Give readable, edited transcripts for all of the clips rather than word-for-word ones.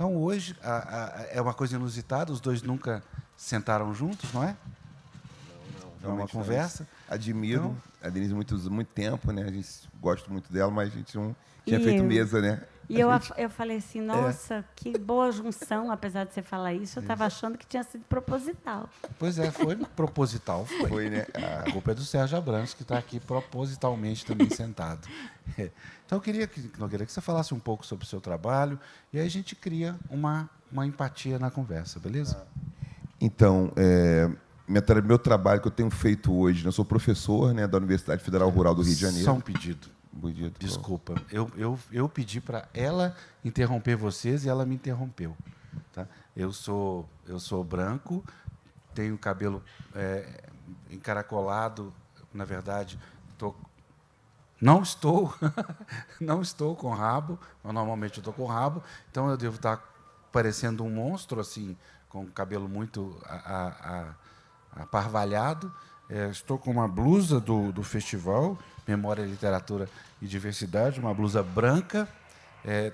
Então, hoje, é uma coisa inusitada, os dois nunca sentaram juntos, não é? Não, É uma conversa. Admiro Então, a Denise há muito tempo, né? A gente gosta muito dela, mas a gente não tinha E feito eu? mesa, né? E eu falei assim, nossa, que boa junção, apesar de você falar isso, eu estava achando que tinha sido proposital. pois é, foi proposital, foi. Foi, né? A culpa é do Sérgio Abrantes, que está aqui propositalmente também sentado. Então, eu queria que você falasse um pouco sobre o seu trabalho, e aí a gente cria uma empatia na conversa, beleza? Então, meu trabalho que eu tenho feito hoje, né? Eu sou professor, né, da Universidade Federal Rural do Rio de Janeiro. Só um pedido. Bonito. Desculpa, eu pedi para ela interromper vocês e ela me interrompeu. Tá? Eu sou branco, tenho cabelo encaracolado, na verdade, não estou não estou com rabo, mas normalmente eu estou com rabo, então eu devo estar parecendo um monstro, assim, com o cabelo muito aparvalhado. Estou com uma blusa do festival Memória, Literatura e Diversidade, uma blusa branca,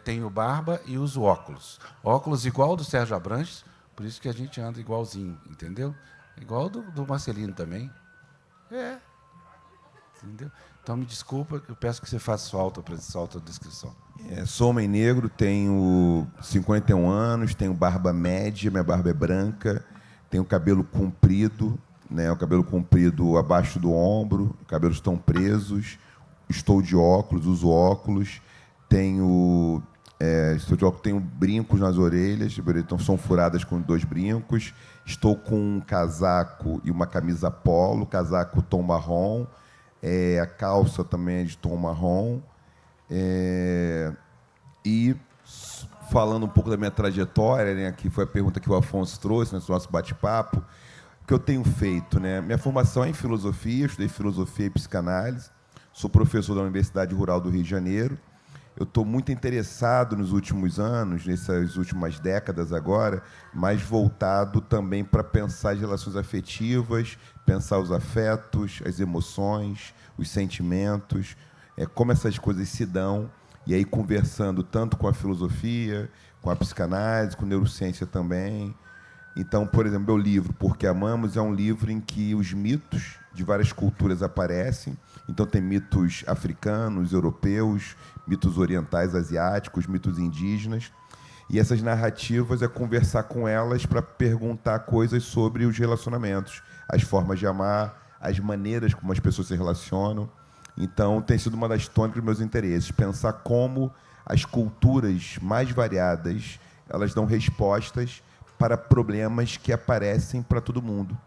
tenho barba e uso óculos. Óculos igual do Sérgio Abrantes, por isso que a gente anda igualzinho, entendeu? Igual do Marcelino também. Entendeu? Então, me desculpa, eu peço que você faça sua autodescrição. Sou homem negro, tenho 51 anos, tenho barba média, minha barba é branca, tenho cabelo comprido, né, o cabelo comprido abaixo do ombro, os cabelos estão presos, estou de óculos, uso óculos, estou de óculos, tenho brincos nas orelhas, então são furadas com 2 brincos, estou com um casaco e uma camisa polo, casaco tom marrom, a calça também é de tom marrom, e falando um pouco da minha trajetória, né, que foi a pergunta que o Afonso trouxe nesse nosso bate-papo, o que eu tenho feito, né? Minha formação é em filosofia, estudei filosofia e psicanálise, sou professor da Universidade Rural do Rio de Janeiro. Eu estou muito interessado nos últimos anos, nessas últimas décadas agora, mais voltado também para pensar as relações afetivas, pensar os afetos, as emoções, os sentimentos, como essas coisas se dão, e aí conversando tanto com a filosofia, com a psicanálise, com neurociência também. Então, por exemplo, meu livro, Porque Amamos, é um livro em que os mitos de várias culturas aparecem. Então, tem mitos africanos, europeus, mitos orientais, asiáticos, mitos indígenas. E essas narrativas é conversar com elas para perguntar coisas sobre os relacionamentos, as formas de amar, as maneiras como as pessoas se relacionam. Então, tem sido uma das tônicas dos meus interesses, pensar como as culturas mais variadas elas dão respostas para problemas que aparecem para todo mundo.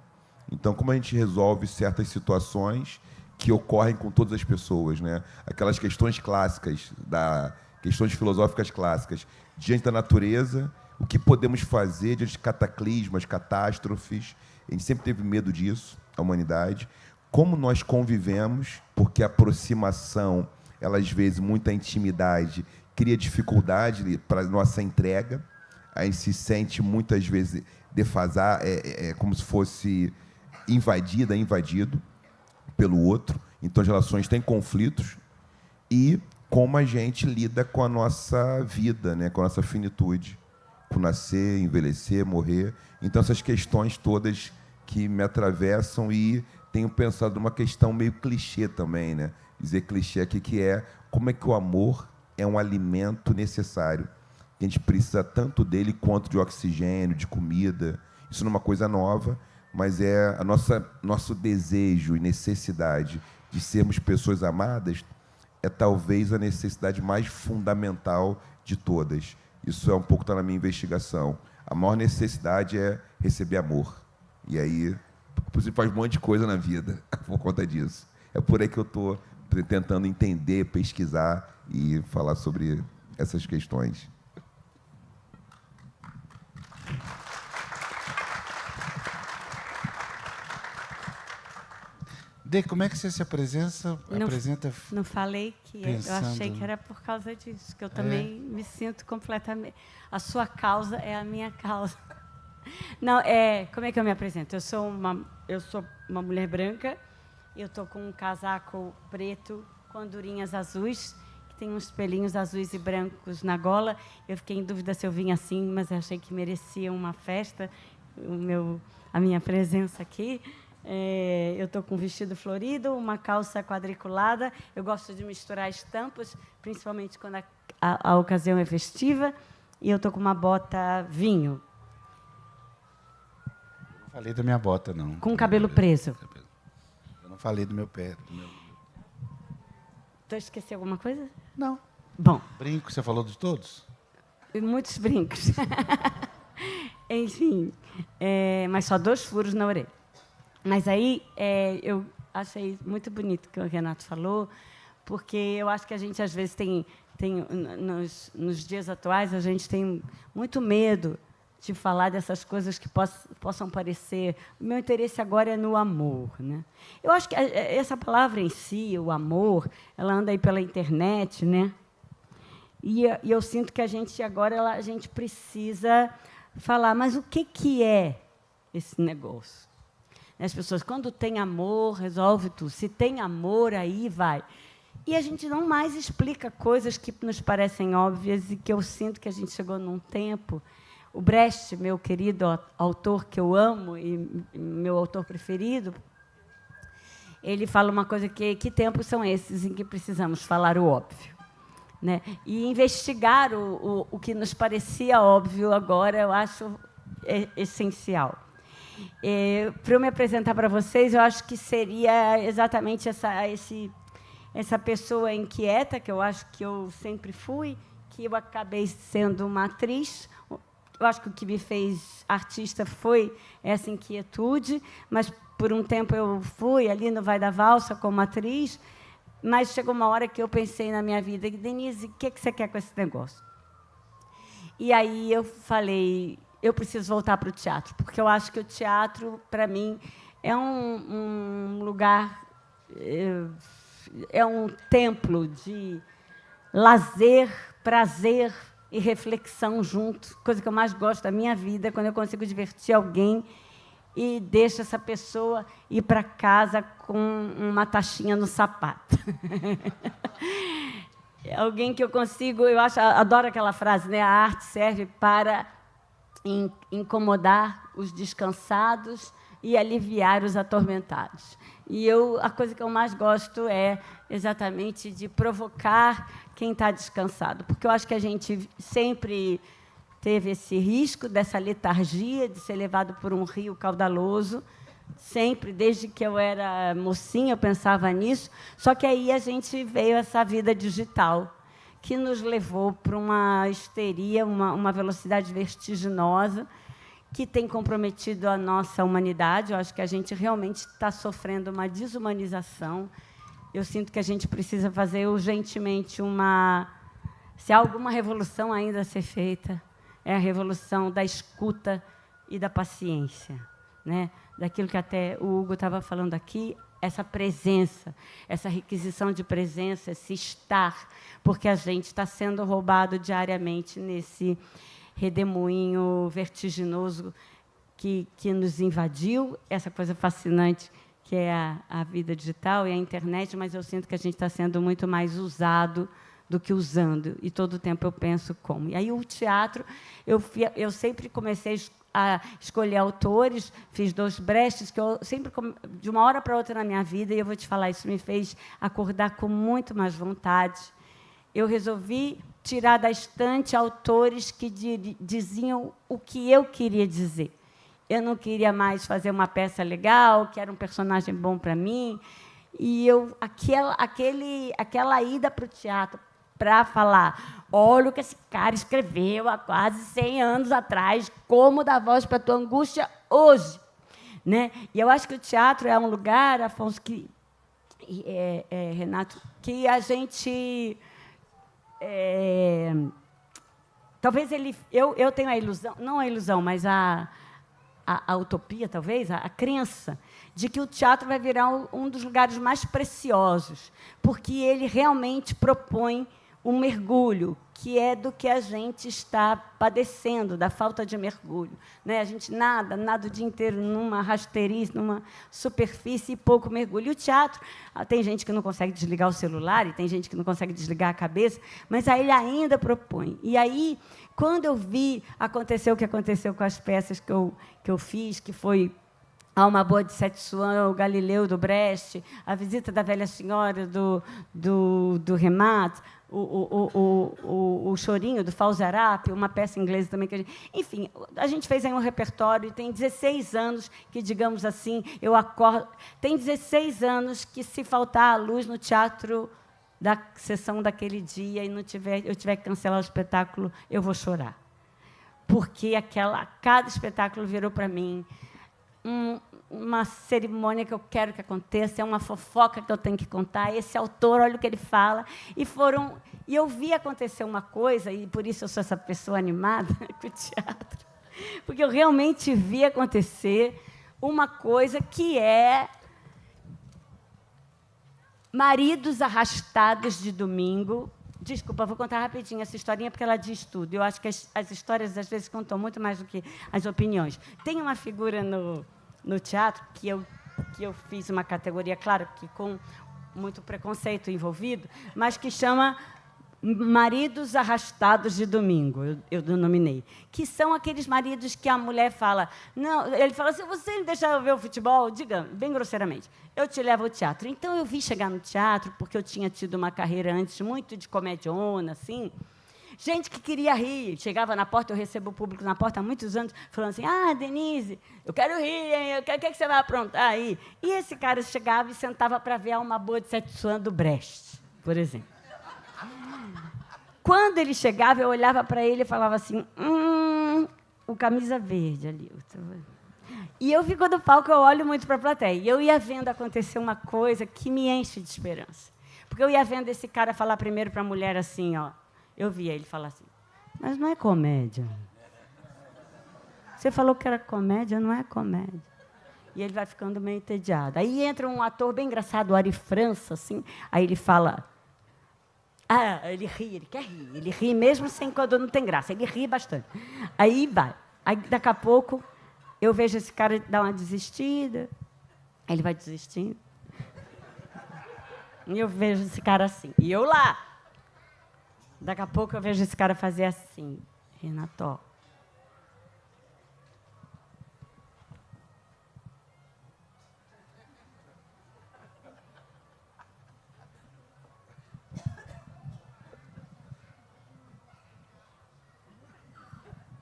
Então, como a gente resolve certas situações que ocorrem com todas as pessoas, né? Aquelas questões clássicas, questões filosóficas clássicas, diante da natureza, o que podemos fazer diante de cataclismas, catástrofes? A gente sempre teve medo disso, a humanidade. Como nós convivemos, porque a aproximação, ela, às vezes, muita intimidade, cria dificuldade para a nossa entrega. A gente se sente, muitas vezes, como se fosse invadido pelo outro. Então, as relações têm conflitos. E como a gente lida com a nossa vida, né? Com a nossa finitude, com nascer, envelhecer, morrer. Então, essas questões todas que me atravessam, e tenho pensado numa questão meio clichê também, né? Dizer clichê aqui, que é como é que o amor é um alimento necessário. A gente precisa tanto dele quanto de oxigênio, de comida. Isso não é uma coisa nova, mas é nosso desejo e necessidade de sermos pessoas amadas, é talvez a necessidade mais fundamental de todas. Isso é um pouco tá na minha investigação. A maior necessidade é receber amor. E aí, você faz um monte de coisa na vida por conta disso. É por aí que eu estou tentando entender, pesquisar e falar sobre essas questões. Dê, como é que você se apresenta? Não falei que pensando... eu achei que era por causa disso, que eu também me sinto completamente... A sua causa é a minha causa. Não, como é que eu me apresento? Eu sou uma mulher branca, eu estou com um casaco preto com andorinhas azuis, que que tem uns espelhinhos azuis e brancos na gola. Eu fiquei em dúvida se eu vim assim, mas eu achei que merecia uma festa, a minha presença aqui. Eu estou com um vestido florido, uma calça quadriculada. Eu gosto de misturar estampas, principalmente quando a ocasião é festiva. E eu estou com uma bota vinho. Eu não falei da minha bota, não. Com o cabelo preso. Eu não falei do meu pé. Tu esqueceu alguma coisa? Não. Bom. Brinco, você falou de todos? Muitos brincos. Enfim, mas só 2 furos na orelha. Mas aí eu achei muito bonito o que o Renato falou, porque eu acho que a gente, às vezes, nos dias atuais, a gente tem muito medo de falar dessas coisas que possam parecer... O meu interesse agora é no amor, né? Eu acho que essa palavra em si, o amor, ela anda aí pela internet, né? E eu sinto que a gente agora a gente precisa falar, mas o que é esse negócio? As pessoas, quando tem amor, resolve tudo. Se tem amor, aí vai. E a gente não mais explica coisas que nos parecem óbvias e que eu sinto que a gente chegou num tempo. O Brecht, meu querido autor que eu amo e meu autor preferido, ele fala uma coisa que tempos são esses em que precisamos falar o óbvio, né? E investigar o que nos parecia óbvio agora, eu acho essencial. Para eu me apresentar para vocês, eu acho que seria exatamente essa pessoa inquieta, que eu acho que eu sempre fui, que eu acabei sendo uma atriz. Eu acho que o que me fez artista foi essa inquietude, mas, por um tempo, eu fui ali no Vai da Valsa como atriz, mas chegou uma hora que eu pensei na minha vida, Denise, o que você quer com esse negócio? E aí eu falei, eu preciso voltar para o teatro, porque eu acho que o teatro, para mim, é um lugar, é um templo de lazer, prazer e reflexão junto, coisa que eu mais gosto da minha vida, quando eu consigo divertir alguém e deixo essa pessoa ir para casa com uma taxinha no sapato. Alguém que eu consigo, adoro aquela frase, né? A arte serve para incomodar os descansados e aliviar os atormentados. E a coisa que eu mais gosto é exatamente de provocar quem está descansado, porque eu acho que a gente sempre teve esse risco dessa letargia de ser levado por um rio caudaloso, sempre, desde que eu era mocinha, eu pensava nisso, só que aí a gente veio essa vida digital, que nos levou para uma histeria, uma velocidade vertiginosa, que tem comprometido a nossa humanidade. Eu acho que a gente realmente está sofrendo uma desumanização. Eu sinto que a gente precisa fazer urgentemente se há alguma revolução ainda a ser feita, é a revolução da escuta e da paciência, né? Daquilo que até o Hugo estava falando aqui, essa presença, essa requisição de presença, esse estar, porque a gente está sendo roubado diariamente nesse redemoinho vertiginoso que nos invadiu, essa coisa fascinante que é a vida digital e a internet, mas eu sinto que a gente está sendo muito mais usado do que usando, e todo o tempo eu penso como. E aí o teatro, eu sempre comecei a escolher autores, fiz 2 Brechts, que eu sempre, de uma hora para outra na minha vida, e eu vou te falar, isso me fez acordar com muito mais vontade. Eu resolvi tirar da estante autores que diziam o que eu queria dizer. Eu não queria mais fazer uma peça legal, que era um personagem bom para mim, e aquela ida para o teatro para falar, olha o que esse cara escreveu há quase 100 anos atrás, como dar voz para a tua angústia hoje, né? E eu acho que o teatro é um lugar, Afonso, Renato, que a gente... talvez eu tenho a ilusão, não a ilusão, mas a utopia, talvez, a crença de que o teatro vai virar um dos lugares mais preciosos, porque ele realmente propõe um mergulho, que é do que a gente está padecendo, da falta de mergulho. Né? A gente nada o dia inteiro numa rasteirice, numa superfície e pouco mergulho. E o teatro, tem gente que não consegue desligar o celular e tem gente que não consegue desligar a cabeça, mas aí ele ainda propõe. E aí, quando eu vi acontecer o que aconteceu com as peças que eu fiz, que foi Alma Boa de Sete Swan, o Galileu do Brecht, A Visita da Velha Senhora do Remat, o Chorinho do Falzarap, uma peça inglesa também que enfim, a gente fez aí um repertório e tem 16 anos que, digamos assim, eu acordo. Tem 16 anos que, se faltar a luz no teatro da sessão daquele dia e eu tiver que cancelar o espetáculo, eu vou chorar. Porque cada espetáculo virou para mim uma cerimônia que eu quero que aconteça, é uma fofoca que eu tenho que contar, esse autor, olha o que ele fala. E eu vi acontecer uma coisa, e por isso eu sou essa pessoa animada com o teatro, porque eu realmente vi acontecer uma coisa que é maridos arrastados de domingo. Desculpa, vou contar rapidinho essa historinha, porque ela diz tudo. Eu acho que as histórias, às vezes, contam muito mais do que as opiniões. Tem uma figura no teatro que eu fiz uma categoria, claro, que com muito preconceito envolvido, mas que chama maridos arrastados de domingo, eu denominei. Que são aqueles maridos que a mulher fala... Não, ele fala assim, você não deixa eu ver o futebol? Diga, bem grosseiramente, eu te levo ao teatro. Então, eu vi chegar no teatro, porque eu tinha tido uma carreira antes muito de comediona, assim. Gente que queria rir. Chegava na porta, eu recebo o público na porta há muitos anos, falando assim, Denise, eu quero rir, hein? O que você vai aprontar aí? E esse cara chegava e sentava para ver Alma Boa de Sete Swan do Brecht, por exemplo. Quando ele chegava, eu olhava para ele e falava assim, o camisa verde ali. E eu fico do palco, eu olho muito para a plateia. E eu ia vendo acontecer uma coisa que me enche de esperança. Porque eu ia vendo esse cara falar primeiro para a mulher assim, ó. Eu via ele falar assim, mas não é comédia. Você falou que era comédia, não é comédia. E ele vai ficando meio entediado. Aí entra um ator bem engraçado, o Ari França, assim, aí ele fala... ele ri, ele quer rir. Ele ri mesmo sem quando não tem graça. Ele ri bastante. Aí vai. Aí, daqui a pouco, eu vejo esse cara dar uma desistida. Aí ele vai desistindo. E eu vejo esse cara assim. E eu lá. Daqui a pouco, eu vejo esse cara fazer assim. Renato.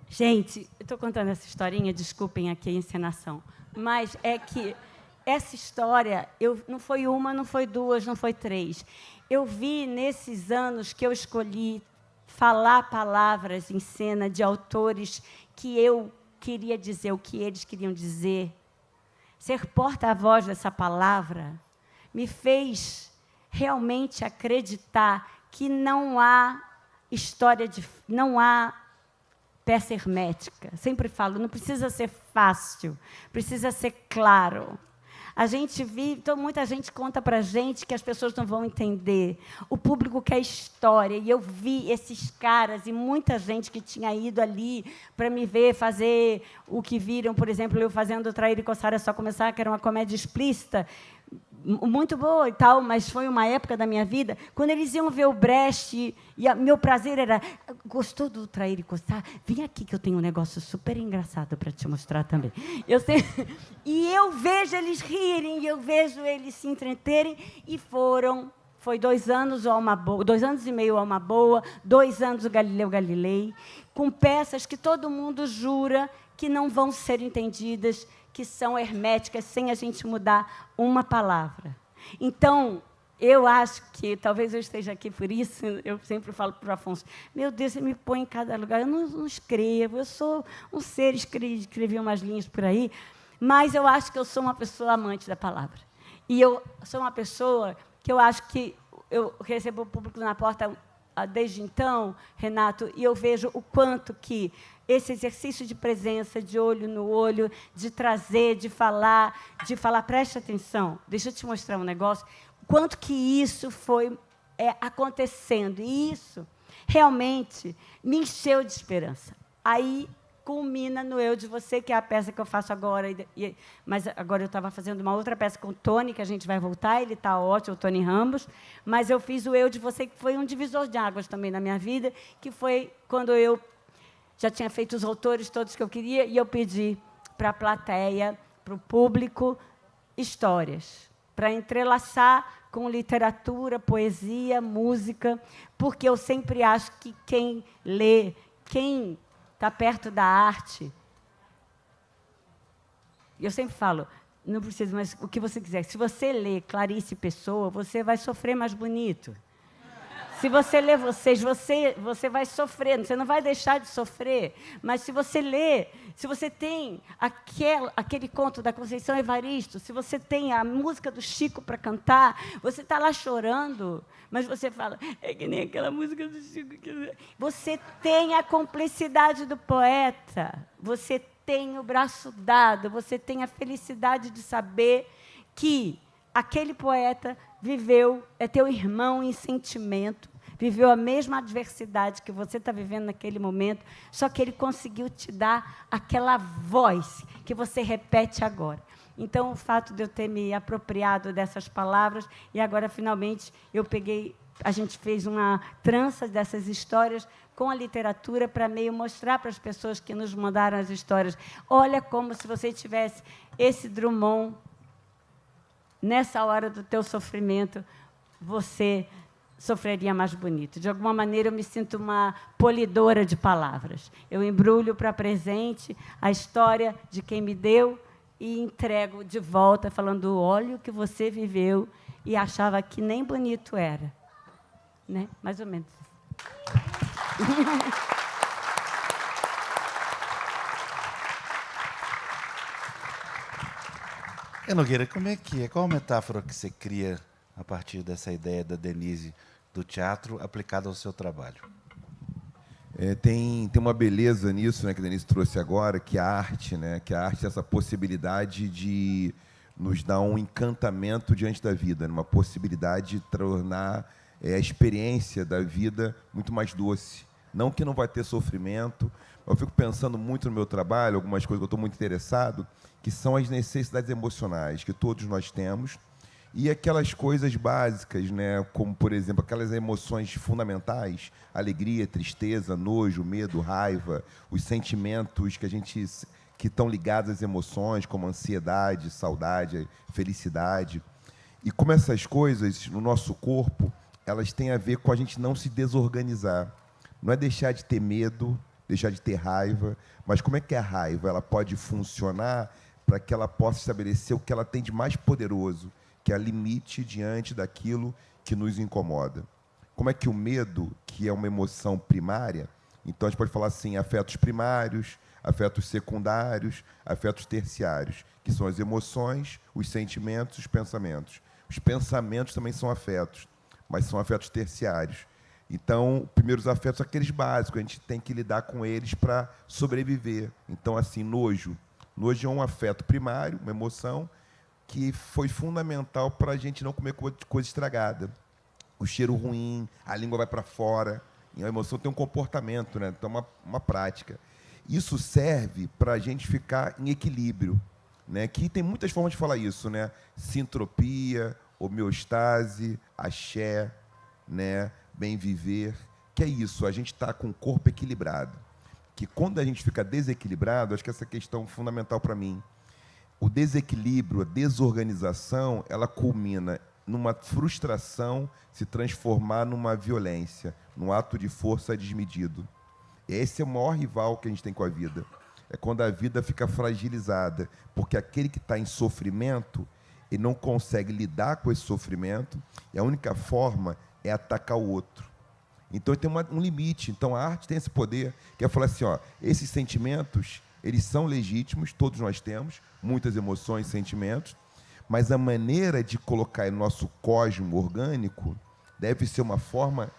Gente, eu estou contando essa historinha, desculpem aqui a encenação, mas é que essa história não foi uma, não foi duas, não foi três. Eu vi, nesses anos que eu escolhi falar palavras em cena de autores que eu queria dizer o que eles queriam dizer, ser porta-voz dessa palavra, me fez realmente acreditar que não há não há peça hermética. Sempre falo, não precisa ser fácil, precisa ser claro. A gente vive, então muita gente conta para a gente que as pessoas não vão entender. O público quer história. E eu vi esses caras e muita gente que tinha ido ali para me ver fazer o que viram, por exemplo, eu fazendo Trair e Coçar é Só Começar, que era uma comédia explícita, muito boa e tal, mas foi uma época da minha vida, quando eles iam ver o Brecht, e meu prazer era, gostou do Trair e Coçar? Vem aqui que eu tenho um negócio super engraçado para te mostrar também. E eu vejo eles rirem, e eu vejo eles se entreterem, e foi 2 anos o Alma Boa, 2 anos e meio o Alma Boa, 2 anos o Galileu Galilei, com peças que todo mundo jura que não vão ser entendidas, que são herméticas, sem a gente mudar uma palavra. Então, eu acho que, talvez eu esteja aqui por isso, eu sempre falo para o Afonso, meu Deus, você me põe em cada lugar, eu não escrevo, eu sou um ser, escrevi umas linhas por aí, mas eu acho que eu sou uma pessoa amante da palavra. E eu sou uma pessoa que eu acho que eu recebo o público na porta desde então, Renato, e eu vejo o quanto que esse exercício de presença, de olho no olho, de trazer, de falar, preste atenção, deixa eu te mostrar um negócio, quanto que isso foi acontecendo. E isso realmente me encheu de esperança. Aí culmina no Eu de Você, que é a peça que eu faço agora. Mas agora eu estava fazendo uma outra peça com o Tony, que a gente vai voltar, ele está ótimo, o Tony Ramos, mas eu fiz o Eu de Você, que foi um divisor de águas também na minha vida, que foi quando eu já tinha feito os autores todos que eu queria, e eu pedi para a plateia, para o público, histórias, para entrelaçar com literatura, poesia, música, porque eu sempre acho que quem lê, quem está perto da arte, eu sempre falo, não precisa, mas o que você quiser. Se você lê Clarice Pessoa, você vai sofrer mais bonito. Se você lê vocês, você vai sofrer, você não vai deixar de sofrer. Mas se você lê, se você tem aquele conto da Conceição Evaristo, se você tem a música do Chico para cantar, você está lá chorando, mas você fala, é que nem aquela música do Chico. Você tem a cumplicidade do poeta, você tem o braço dado, você tem a felicidade de saber que aquele poeta viveu, é teu irmão em sentimento, viveu a mesma adversidade que você está vivendo naquele momento, só que ele conseguiu te dar aquela voz que você repete agora. Então, o fato de eu ter me apropriado dessas palavras, e agora, finalmente, a gente fez uma trança dessas histórias com a literatura para meio mostrar para as pessoas que nos mandaram as histórias. Olha como se você tivesse esse Drummond nessa hora do teu sofrimento, você sofreria mais bonito. De alguma maneira, eu me sinto uma polidora de palavras. Eu embrulho para presente a história de quem me deu e entrego de volta, falando, olha o que você viveu e achava que nem bonito era. Né? Mais ou menos. Nogueira, como é que é? Qual a metáfora que você cria a partir dessa ideia da Denise do teatro aplicada ao seu trabalho? Tem uma beleza nisso, né, que a Denise trouxe agora, que a arte, né, que a arte é essa possibilidade de nos dar um encantamento diante da vida, uma possibilidade de tornar a experiência da vida muito mais doce. Não que não vai ter sofrimento, eu fico pensando muito no meu trabalho, algumas coisas que eu estou muito interessado, que são as necessidades emocionais que todos nós temos, e aquelas coisas básicas, né, como, por exemplo, aquelas emoções fundamentais, alegria, tristeza, nojo, medo, raiva, os sentimentos que estão ligados às emoções, como ansiedade, saudade, felicidade. E como essas coisas, no nosso corpo, elas têm a ver com a gente não se desorganizar. Não é deixar de ter medo, deixar de ter raiva, mas como é que a raiva ela pode funcionar para que ela possa estabelecer o que ela tem de mais poderoso, que é limite diante daquilo que nos incomoda. Como é que o medo, que é uma emoção primária, então a gente pode falar assim, afetos primários, afetos secundários, afetos terciários, que são as emoções, os sentimentos, os pensamentos. Os pensamentos também são afetos, mas são afetos terciários. Então, primeiros afetos são aqueles básicos, a gente tem que lidar com eles para sobreviver. Então, assim, nojo. Nojo é um afeto primário, uma emoção, que foi fundamental para a gente não comer coisa estragada. O cheiro ruim, a língua vai para fora. E a emoção tem um comportamento, né? Então, uma prática. Isso serve para a gente ficar em equilíbrio, né? Que tem muitas formas de falar isso, né? Sintropia, homeostase, axé, né? Bem viver. Que é isso, a gente está com o corpo equilibrado. Que quando a gente fica desequilibrado, acho que essa questão é fundamental para mim. O desequilíbrio, a desorganização, ela culmina numa frustração se transformar numa violência, num ato de força desmedido. Esse é o maior rival que a gente tem com a vida. É quando a vida fica fragilizada, porque aquele que está em sofrimento, ele não consegue lidar com esse sofrimento, e a única forma é atacar o outro. Então, tem um limite. Então, a arte tem esse poder, que é falar assim, ó, esses sentimentos, eles são legítimos, todos nós temos, muitas emoções, sentimentos, mas a maneira de colocar no nosso cosmo orgânico deve ser uma forma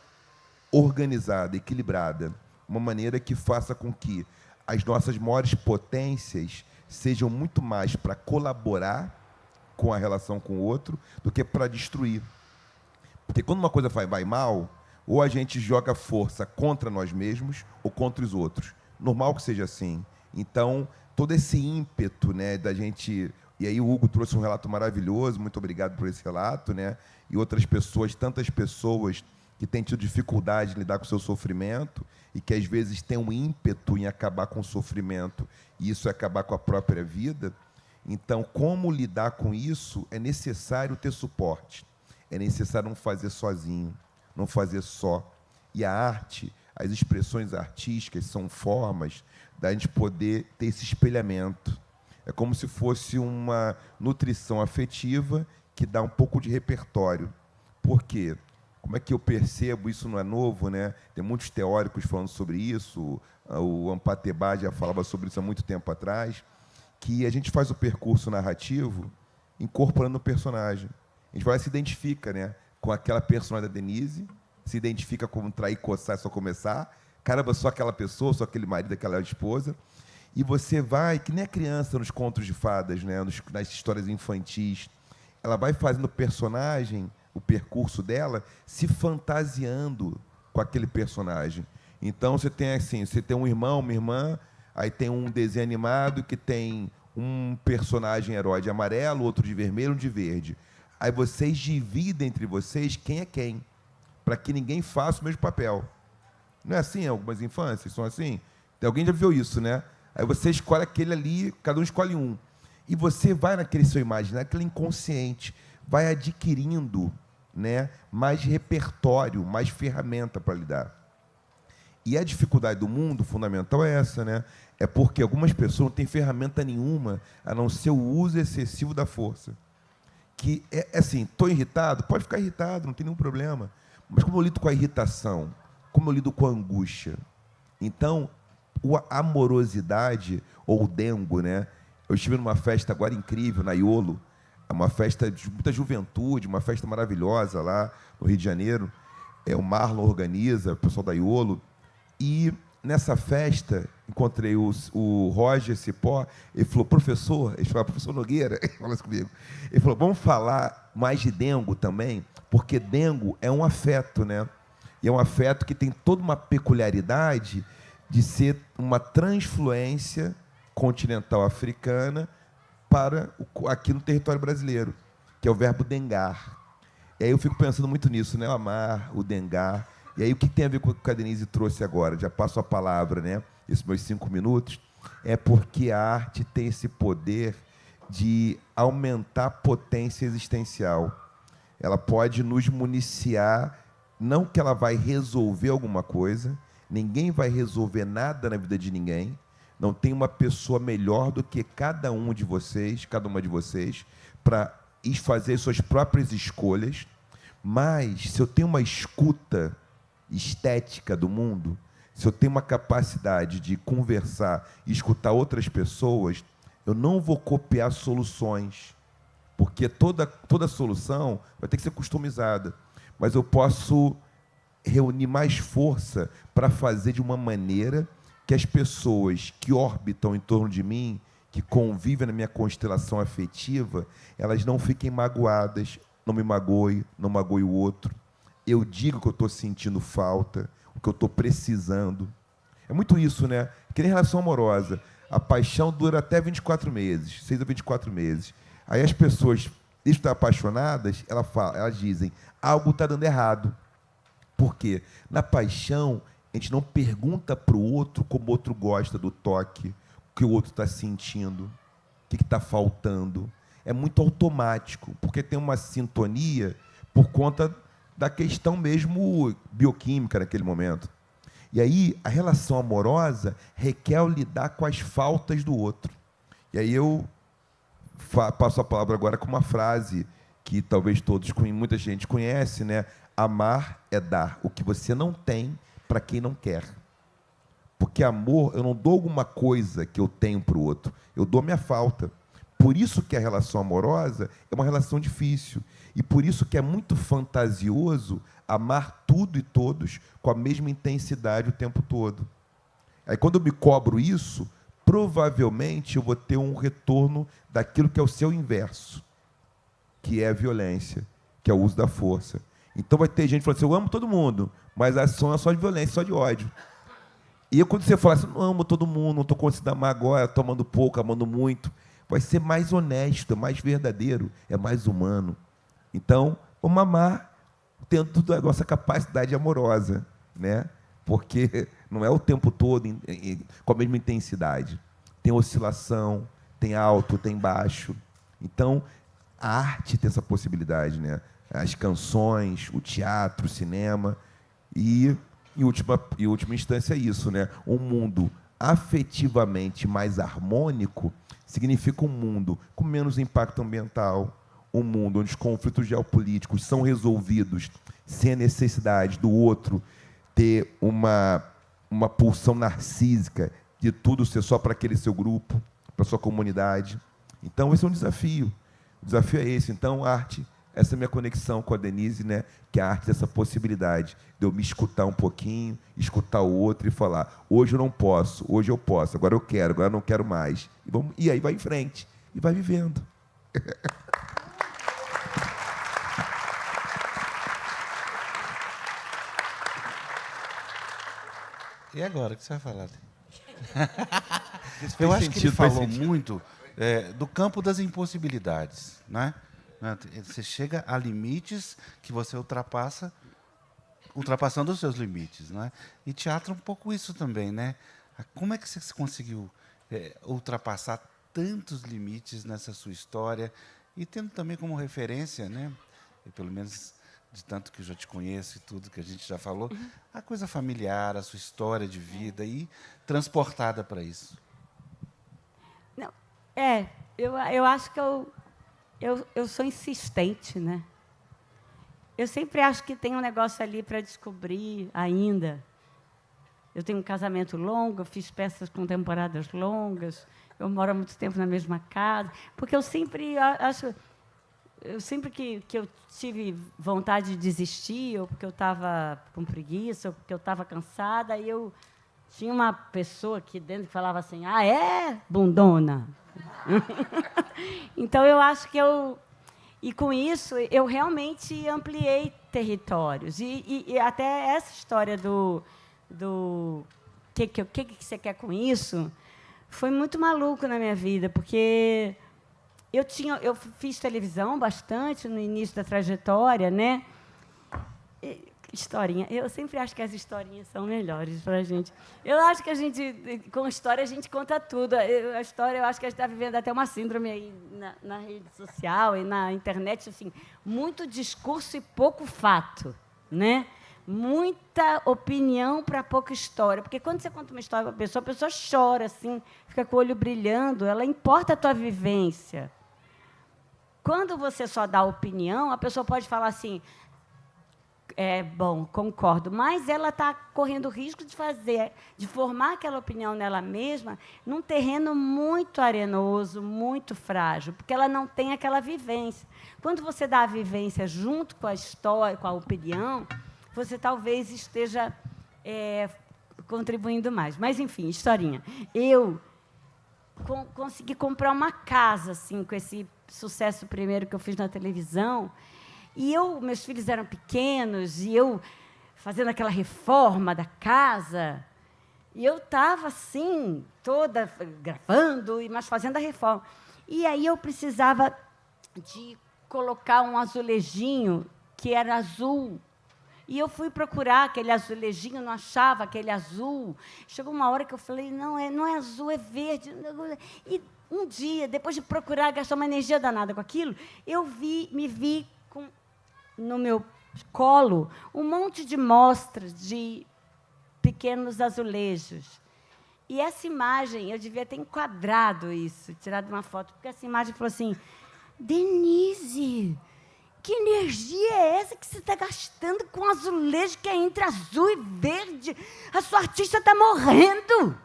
organizada, equilibrada, uma maneira que faça com que as nossas maiores potências sejam muito mais para colaborar com a relação com o outro do que para destruir. Porque quando uma coisa vai mal, ou a gente joga força contra nós mesmos ou contra os outros. Normal que seja assim. Então, todo esse ímpeto, né, da gente... E aí o Hugo trouxe um relato maravilhoso, muito obrigado por esse relato, né? E outras pessoas, tantas pessoas que têm tido dificuldade em lidar com o seu sofrimento e que, às vezes, têm um ímpeto em acabar com o sofrimento e isso é acabar com a própria vida. Então, como lidar com isso, é necessário ter suporte. É necessário não fazer sozinho, não fazer só. E a arte, as expressões artísticas são formas da gente poder ter esse espelhamento. É como se fosse uma nutrição afetiva que dá um pouco de repertório. Por quê? Como é que eu percebo? Isso não é novo, né? Tem muitos teóricos falando sobre isso. O Ampateba já falava sobre isso há muito tempo atrás, que a gente faz o percurso narrativo incorporando o personagem. A gente vai lá e se identifica, né, com aquela personagem da Denise, se identifica como trair, coçar, só começar. Caramba, sou aquela pessoa, sou aquele marido, aquela esposa. E você vai, que nem a criança nos contos de fadas, né, nas histórias infantis, ela vai fazendo o personagem, o percurso dela, se fantasiando com aquele personagem. Então, você tem assim, você tem um irmão, uma irmã, aí tem um desenho animado que tem um personagem herói de amarelo, outro de vermelho, um de verde. Aí vocês dividem entre vocês quem é quem, para que ninguém faça o mesmo papel. Não é assim? Algumas infâncias são assim? Alguém já viu isso, né? Aí você escolhe aquele ali, cada um escolhe um. E você vai naquele seu imaginário, naquele inconsciente, vai adquirindo, né, mais repertório, mais ferramenta para lidar. E a dificuldade do mundo, fundamental, é essa, né? É porque algumas pessoas não têm ferramenta nenhuma, a não ser o uso excessivo da força. Que é assim, estou irritado? Pode ficar irritado, não tem nenhum problema. Mas como eu lido com a irritação? Como eu lido com a angústia? Então, a amorosidade, ou o dengo, né? Eu estive numa festa agora incrível, na Iolo, uma festa de muita juventude, uma festa maravilhosa lá no Rio de Janeiro. O Marlon organiza, o pessoal da Iolo. E nessa festa, encontrei o Roger Cipó, ele falou, professor, ele falou, professor Nogueira, ele falou assim comigo, ele falou, vamos falar mais de dengo também, porque dengo é um afeto, né? E é um afeto que tem toda uma peculiaridade de ser uma transfluência continental africana para aqui no território brasileiro, que é o verbo dengar. E aí eu fico pensando muito nisso, né? O amar, o dengar. E aí o que tem a ver com o que a Denise trouxe agora? Já passo a palavra, né? Esses meus 5 minutos. É porque a arte tem esse poder de aumentar a potência existencial. Ela pode nos municiar, não que ela vai resolver alguma coisa, ninguém vai resolver nada na vida de ninguém, não tem uma pessoa melhor do que cada um de vocês, cada uma de vocês, para fazer suas próprias escolhas, mas se eu tenho uma escuta estética do mundo, se eu tenho uma capacidade de conversar e escutar outras pessoas, eu não vou copiar soluções, porque toda solução vai ter que ser customizada, mas eu posso reunir mais força para fazer de uma maneira que as pessoas que orbitam em torno de mim, que convivem na minha constelação afetiva, elas não fiquem magoadas, não me magoe, não magoe o outro. Eu digo que eu estou sentindo falta, o que eu estou precisando. É muito isso, né? Que nem relação amorosa. A paixão dura até 24 meses, 6 a 24 meses. Aí as pessoas, estão apaixonadas, elas dizem, algo está dando errado. Por quê? Na paixão, a gente não pergunta para o outro como o outro gosta do toque, o que o outro está sentindo, o que está faltando. É muito automático, porque tem uma sintonia por conta da questão mesmo bioquímica naquele momento. E aí, a relação amorosa requer lidar com as faltas do outro. E aí eu passo a palavra agora com uma frase que talvez muita gente conhece, né? Amar é dar o que você não tem para quem não quer. Porque amor, eu não dou alguma coisa que eu tenho para o outro, eu dou minha falta. Por isso que a relação amorosa é uma relação difícil. E por isso que é muito fantasioso amar tudo e todos com a mesma intensidade o tempo todo. Aí, quando eu me cobro isso, provavelmente eu vou ter um retorno daquilo que é o seu inverso, que é a violência, que é o uso da força. Então vai ter gente falando assim, eu amo todo mundo, mas a ação é só de violência, só de ódio. E quando você fala assim, não amo todo mundo, não estou conseguindo amar agora, estou amando pouco, amando muito, vai ser mais honesto, é mais verdadeiro, é mais humano. Então, vamos amar dentro da nossa capacidade amorosa, né? Porque não é o tempo todo com a mesma intensidade. Tem oscilação, tem alto, tem baixo. Então, a arte tem essa possibilidade, né? As canções, o teatro, o cinema e, em última instância, isso, né? Um mundo afetivamente mais harmônico significa um mundo com menos impacto ambiental, um mundo onde os conflitos geopolíticos são resolvidos sem a necessidade do outro ter uma pulsão narcísica de tudo ser só para aquele seu grupo, para a sua comunidade. Então, esse é um desafio. O desafio é esse. Então, arte, essa é a minha conexão com a Denise, né? Que a arte é essa possibilidade de eu me escutar um pouquinho, escutar o outro e falar, hoje eu não posso, hoje eu posso, agora eu quero, agora eu não quero mais. E aí vai em frente, e vai vivendo. E agora, o que você vai falar? Eu acho que ele falou muito do campo das impossibilidades, né? Você chega a limites que você ultrapassando os seus limites, né? E teatro é um pouco isso também, né? Como é que você conseguiu ultrapassar tantos limites nessa sua história e tendo também como referência, né? E pelo menos de tanto que eu já te conheço e tudo que a gente já falou, a coisa familiar, a sua história de vida e transportada para isso. Não, eu acho que eu sou insistente, né? Eu sempre acho que tem um negócio ali para descobrir ainda. Eu tenho um casamento longo, eu fiz peças com temporadas longas, eu moro há muito tempo na mesma casa, porque eu sempre acho... sempre que eu tive vontade de desistir, ou porque eu estava com preguiça, ou porque eu estava cansada, e eu tinha uma pessoa aqui dentro que falava assim, bundona? Então, eu acho que e com isso, eu realmente ampliei territórios. E até essa história do que você quer com isso foi muito maluco na minha vida, porque... Eu fiz televisão bastante no início da trajetória, né? Historinha. Eu sempre acho que as historinhas são melhores para a gente. Eu acho que com história, a gente conta tudo. A história, eu acho que a gente está vivendo até uma síndrome aí na rede social e na internet, assim, muito discurso e pouco fato, né? Muita opinião para pouca história. Porque quando você conta uma história para a pessoa chora, assim, fica com o olho brilhando, ela importa a tua vivência. Quando você só dá opinião, a pessoa pode falar assim, bom, concordo, mas ela está correndo o risco de formar aquela opinião nela mesma num terreno muito arenoso, muito frágil, porque ela não tem aquela vivência. Quando você dá a vivência junto com a história, com a opinião, você talvez esteja contribuindo mais. Mas, enfim, historinha. Eu consegui comprar uma casa, assim, com esse sucesso primeiro que eu fiz na televisão. E meus filhos eram pequenos, e eu fazendo aquela reforma da casa. E eu estava, assim, toda gravando, mas fazendo a reforma. E aí eu precisava de colocar um azulejinho que era azul. E eu fui procurar aquele azulejinho, não achava aquele azul. Chegou uma hora que eu falei, não é azul, é verde. E um dia, depois de procurar, gastar uma energia danada com aquilo, eu me vi no meu colo um monte de mostras de pequenos azulejos. E essa imagem, eu devia ter enquadrado isso, tirado uma foto, porque essa imagem falou assim, Denise, que energia é essa que você está gastando com azulejo que é entre azul e verde? A sua artista está morrendo.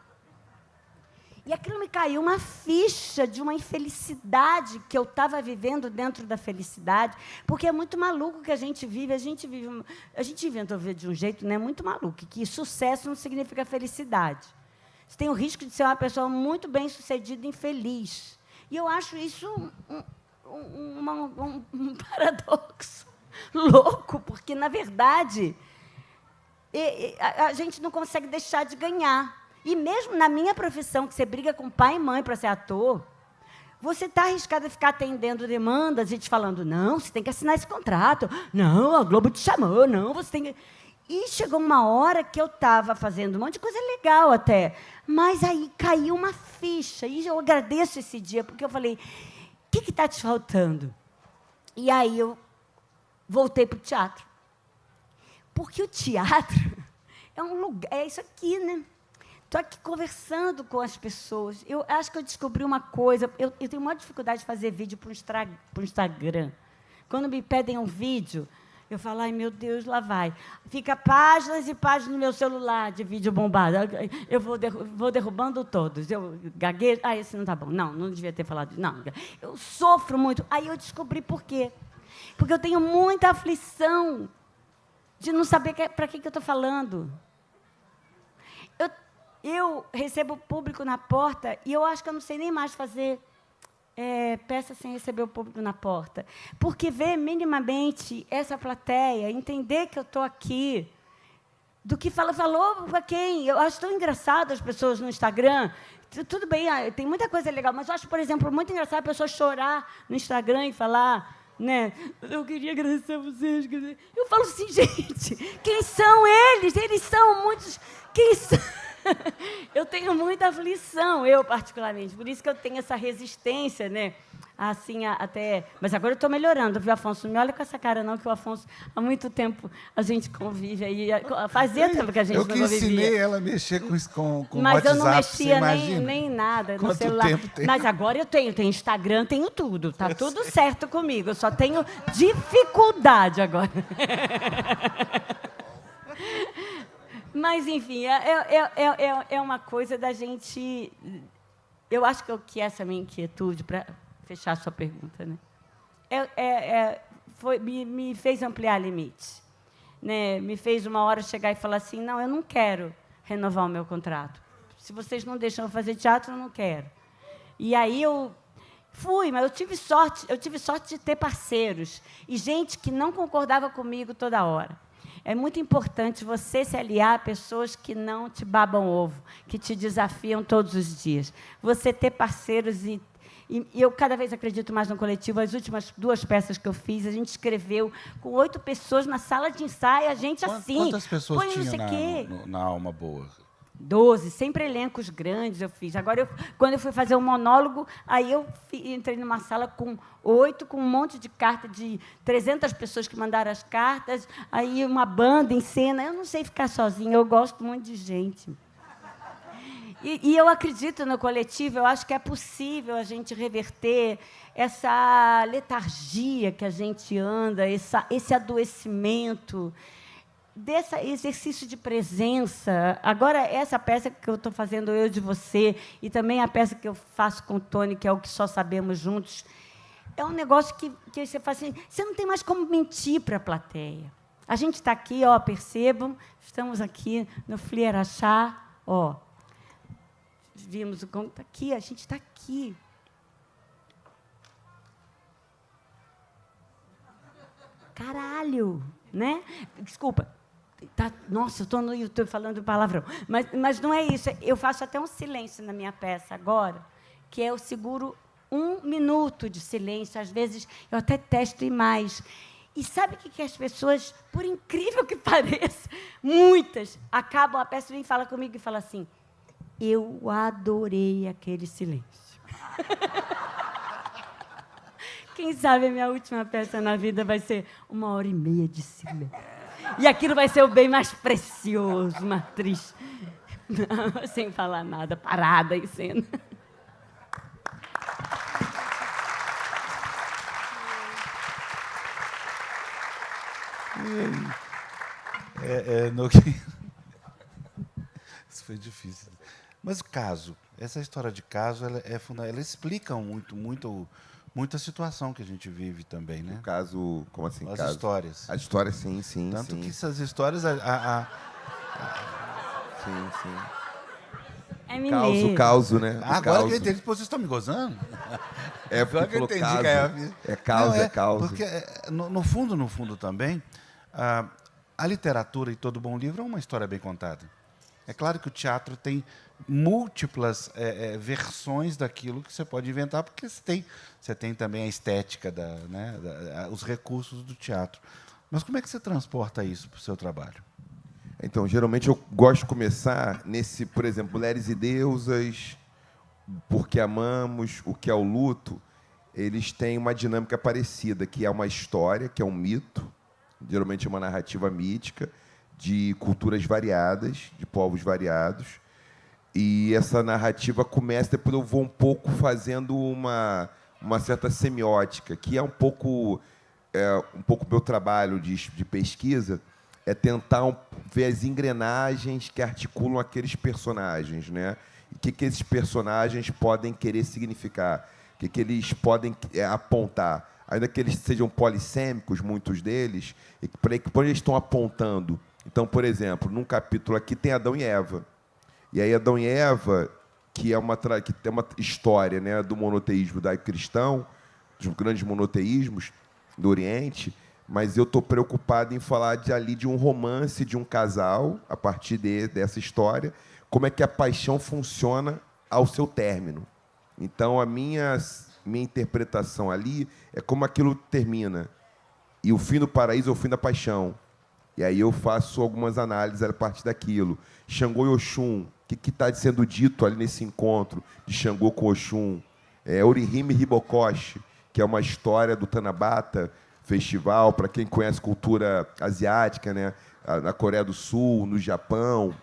E aquilo me caiu uma ficha de uma infelicidade que eu estava vivendo dentro da felicidade, porque é muito maluco que a gente vive inventou viver de um jeito, né, muito maluco, que sucesso não significa felicidade. Você tem o risco de ser uma pessoa muito bem-sucedida e infeliz. E eu acho isso um paradoxo, louco, porque, na verdade, a gente não consegue deixar de ganhar. E mesmo na minha profissão, que você briga com pai e mãe para ser ator, você está arriscado a ficar atendendo demandas e te falando, não, você tem que assinar esse contrato, não, a Globo te chamou, não, você tem que... E chegou uma hora que eu estava fazendo um monte de coisa legal até, mas aí caiu uma ficha, e eu agradeço esse dia, porque eu falei, o que está te faltando? E aí eu voltei para o teatro. Porque o teatro é um lugar, é isso aqui, né? Estou aqui conversando com as pessoas. Eu acho que eu descobri uma coisa. Eu tenho maior dificuldade de fazer vídeo para o Instagram. Quando me pedem um vídeo, eu falo, ai, meu Deus, lá vai. Fica páginas e páginas no meu celular de vídeo bombado. Eu vou derrubando todos. Eu gaguejo. Ah, esse não está bom. Não devia ter falado. Não, eu sofro muito. Aí eu descobri por quê. Porque eu tenho muita aflição de não saber para que eu estou falando. Eu recebo o público na porta e eu acho que eu não sei nem mais fazer peça sem receber o público na porta. Porque ver minimamente essa plateia, entender que eu estou aqui, do que falou para quem. Eu acho tão engraçado as pessoas no Instagram. Tudo bem, tem muita coisa legal, mas eu acho, por exemplo, muito engraçado a pessoa chorar no Instagram e falar... Né? Eu queria agradecer a vocês. Eu falo assim, gente, quem são eles? Eles são muitos... Quem são? Eu tenho muita aflição, eu particularmente. Por isso que eu tenho essa resistência, né? Assim, até... Mas agora eu estou melhorando, viu, Afonso? Não me olha com essa cara, não, que o Afonso, há muito tempo, a gente convive aí. Fazia tempo que a gente não convivia. Eu que ensinei ela a mexer com mas WhatsApp, eu não mexia nem nem nada no quanto celular. tempo tem? Mas agora eu tenho Instagram, tenho tudo. Está tudo certo comigo. Eu só tenho dificuldade agora. Mas, enfim, é uma coisa da gente... Eu acho que essa minha inquietude, para fechar a sua pergunta, né? Me fez ampliar limites. Né? Me fez, uma hora, chegar e falar assim, não, eu não quero renovar o meu contrato. Se vocês não deixam eu fazer teatro, eu não quero. E aí eu fui, mas eu tive sorte de ter parceiros e gente que não concordava comigo toda hora. É muito importante você se aliar a pessoas que não te babam ovo, que te desafiam todos os dias. Você ter parceiros e eu cada vez acredito mais no coletivo. As últimas 2 peças que eu fiz, a gente escreveu com 8 pessoas na sala de ensaio, a gente assim... Quantas pessoas põe tinham não sei quê. na Alma Boa? 12, sempre elencos grandes eu fiz. Agora, quando eu fui fazer um monólogo, aí eu entrei numa sala com 8, com um monte de carta de 300 pessoas que mandaram as cartas, aí uma banda em cena. Eu não sei ficar sozinha, eu gosto muito de gente. E eu acredito no coletivo, eu acho que é possível a gente reverter essa letargia que a gente anda, esse adoecimento, desse exercício de presença. Agora, essa peça que eu estou fazendo, Eu de Você, e também a peça que eu faço com o Tony, que é O Que Só Sabemos Juntos, é um negócio que você faz assim, você não tem mais como mentir para a plateia. A gente está aqui, ó, percebam, estamos aqui no Flieraxá, ó, vimos o como está aqui, a gente está aqui. Caralho, né? Desculpa. Tá, nossa, eu estou no YouTube falando palavrão. Mas não é isso. Eu faço até um silêncio na minha peça agora, que eu seguro 1 minuto de silêncio. Às vezes, eu até testo e mais. E sabe o que as pessoas, por incrível que pareça, muitas, acabam a peça e vêm falar comigo e falam assim, eu adorei aquele silêncio. Quem sabe a minha última peça na vida vai ser 1h30 de silêncio. E aquilo vai ser o bem mais precioso, uma atriz, sem falar nada, parada em cena. Isso foi difícil. Mas o caso, essa história de caso, ela explica muito a situação que a gente vive também, né? O caso, como assim? As caso? histórias. As histórias, sim, sim. Tanto sim. que essas histórias... Sim, sim. É mineiro. O causo, né? Ah, agora que eu entendi. Pô, vocês estão me gozando? É, Agora que eu falou entendi caso. que É causa, Não, é causa. Porque, no fundo também, a literatura e todo bom livro é uma história bem contada. É claro que o teatro tem múltiplas versões daquilo que você pode inventar, porque você tem também a estética, os recursos do teatro. Mas como é que você transporta isso para o seu trabalho? Então, geralmente, eu gosto de começar nesse, por exemplo, Mulheres e Deusas, Porque Amamos, O que é o Luto. Eles têm uma dinâmica parecida, que é uma história, que é um mito, geralmente é uma narrativa mítica, de culturas variadas, de povos variados. E essa narrativa começa, depois eu vou um pouco fazendo uma certa semiótica, que é um pouco meu trabalho de pesquisa, é tentar ver as engrenagens que articulam aqueles personagens, né? O que esses personagens podem querer significar, o que eles podem apontar. Ainda que eles sejam polissêmicos, muitos deles, e para onde eles estão apontando. Então, por exemplo, num capítulo aqui tem Adão e Eva. E aí Adão e Eva, que tem uma história, né, do monoteísmo judaico-cristão, dos grandes monoteísmos do Oriente, mas eu estou preocupado em falar de um romance de um casal, a partir dessa história, como é que a paixão funciona ao seu término. Então, a minha interpretação ali é como aquilo termina. E o fim do paraíso é o fim da paixão. E aí eu faço algumas análises a partir daquilo. Xangô e Oxum, o que está sendo dito ali nesse encontro de Xangô com Oxum? Orihime Hibokoshi, que é uma história do Tanabata Festival, para quem conhece cultura asiática, né? Na Coreia do Sul, no Japão,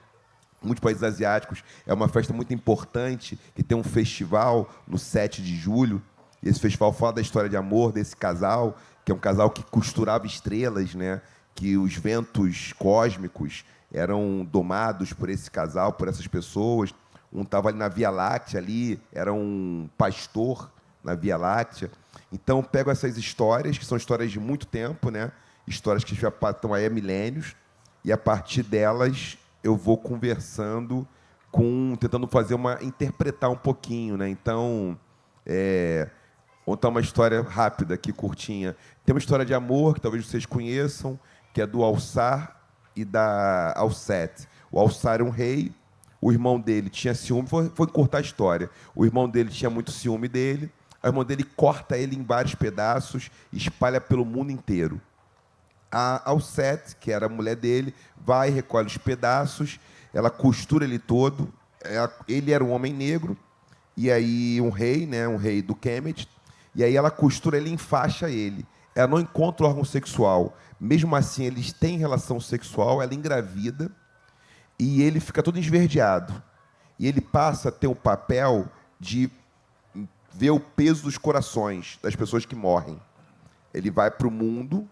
muitos países asiáticos, é uma festa muito importante, que tem um festival no 7 de julho, e esse festival fala da história de amor desse casal, que é um casal que costurava estrelas, né? Que os ventos cósmicos eram domados por esse casal, por essas pessoas. Um estava ali na Via Láctea, era um pastor na Via Láctea. Então, eu pego essas histórias, que são histórias de muito tempo, né? Histórias que já estão aí há milênios, e, a partir delas, eu vou conversando, tentando interpretar um pouquinho, né? Então, vou contar uma história rápida aqui, curtinha. Tem uma história de amor, que talvez vocês conheçam, que é do Alçar e da Alcete. O Alçar é um rei, o irmão dele tinha ciúme, vou cortar a história. O irmão dele tinha muito ciúme dele, o irmão dele corta ele em vários pedaços e espalha pelo mundo inteiro. A Alcete, que era a mulher dele, vai, recolhe os pedaços, ela costura ele todo. Ele era um homem negro, e aí um rei, né, um rei do Kemet, e aí ela costura ele e enfaixa ele. Ela não encontra o órgão sexual. Mesmo assim, eles têm relação sexual, ela engravida, e ele fica todo esverdeado. E ele passa a ter o papel de ver o peso dos corações das pessoas que morrem. Ele vai para o mundo,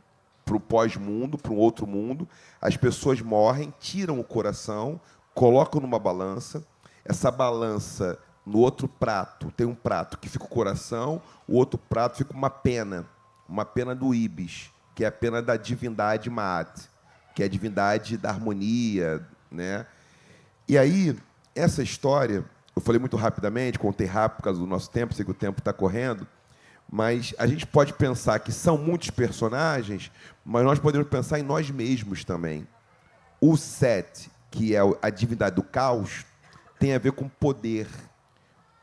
para o pós-mundo, para um outro mundo. As pessoas morrem, tiram o coração, colocam numa balança. Essa balança, no outro prato, tem um prato que fica o coração, o outro prato fica uma pena do Ibis, que é a pena da divindade Maat, que é a divindade da harmonia, né? E aí, essa história, eu falei muito rapidamente, contei rápido por causa do nosso tempo, sei que o tempo está correndo, mas a gente pode pensar que são muitos personagens, mas nós podemos pensar em nós mesmos também. O Set, que é a divindade do caos, tem a ver com poder.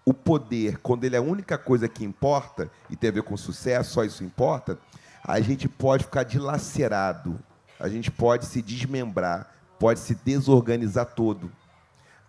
O poder, quando ele é a única coisa que importa, e tem a ver com sucesso, só isso importa, a gente pode ficar dilacerado, a gente pode se desmembrar, pode se desorganizar todo.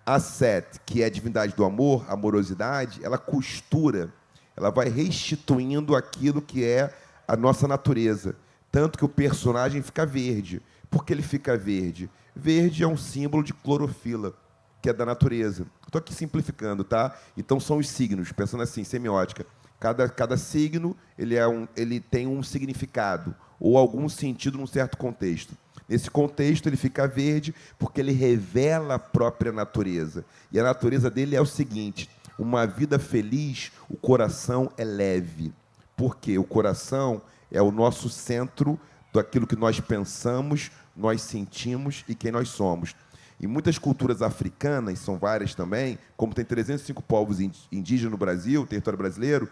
A Set, que é a divindade do amor, amorosidade, ela costura, ela vai restituindo aquilo que é a nossa natureza. Tanto que o personagem fica verde. Por que ele fica verde? Verde é um símbolo de clorofila, que é da natureza. Estou aqui simplificando, tá? Então, são os signos, pensando assim, semiótica. Cada signo ele tem um significado, ou algum sentido num certo contexto. Nesse contexto, ele fica verde porque ele revela a própria natureza. E a natureza dele é o seguinte: uma vida feliz, o coração é leve. Por quê? O coração é o nosso centro daquilo que nós pensamos, nós sentimos e quem nós somos. Em muitas culturas africanas, são várias também, como tem 305 povos indígenas no Brasil, território brasileiro,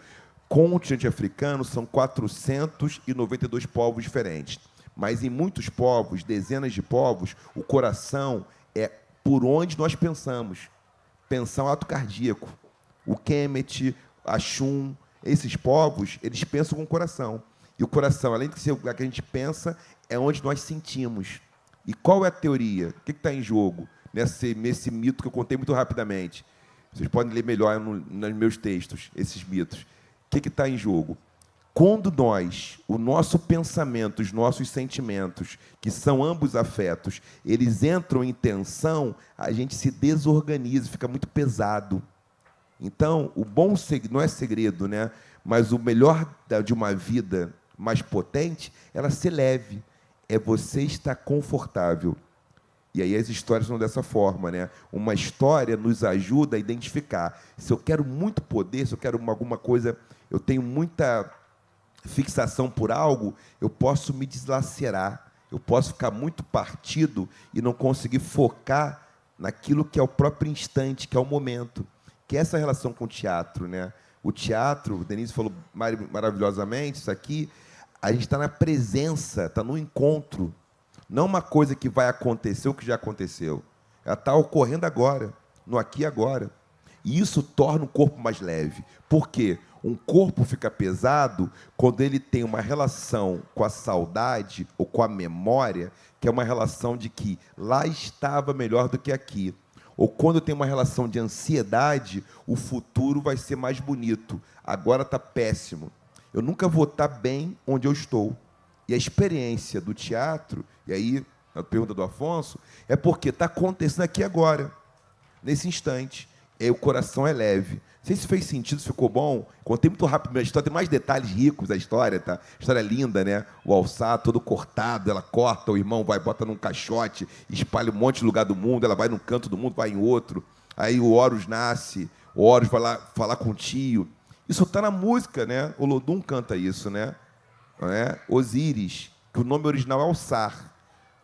continente africano são 492 povos diferentes. Mas em muitos povos, dezenas de povos, o coração é por onde nós pensamos. Pensar um ato cardíaco. O Kemet, Axum, esses povos, eles pensam com o coração. E o coração, além de ser o que a gente pensa, é onde nós sentimos. E qual é a teoria? O que está em jogo nesse mito que eu contei muito rapidamente? Vocês podem ler melhor nos meus textos, esses mitos. O que está em jogo? Quando o nosso pensamento, os nossos sentimentos, que são ambos afetos, eles entram em tensão, a gente se desorganiza, fica muito pesado. Então, o bom não é segredo, né? Mas o melhor de uma vida mais potente, ela ser leve. É você estar confortável. E aí as histórias são dessa forma, né? Uma história nos ajuda a identificar. Se eu quero muito poder, se eu quero alguma coisa, eu tenho muita fixação por algo, eu posso me deslacerar, eu posso ficar muito partido e não conseguir focar naquilo que é o próprio instante, que é o momento, que é essa relação com o teatro, né? O teatro, o Denise falou maravilhosamente isso aqui, a gente está na presença, está no encontro, não uma coisa que vai acontecer ou que já aconteceu, ela está ocorrendo agora, no aqui e agora, e isso torna o corpo mais leve. Por quê? Um corpo fica pesado quando ele tem uma relação com a saudade ou com a memória, que é uma relação de que lá estava melhor do que aqui. Ou quando tem uma relação de ansiedade, o futuro vai ser mais bonito. Agora está péssimo. Eu nunca vou estar bem onde eu estou. E a experiência do teatro, e aí a pergunta do Afonso, é porque está acontecendo aqui agora, nesse instante. E aí o coração é leve. Não sei se fez sentido, se ficou bom. Contei muito rápido a história, tem mais detalhes ricos da história, tá? A história é linda, né? O alçar todo cortado, ela corta, o irmão vai, bota num caixote, espalha um monte de lugar do mundo, ela vai num canto do mundo, vai em outro. Aí o Horus nasce, o Horus vai lá falar com o tio. Isso está na música, né? O Lodum canta isso, né? Osíris, que o nome original é Alçar.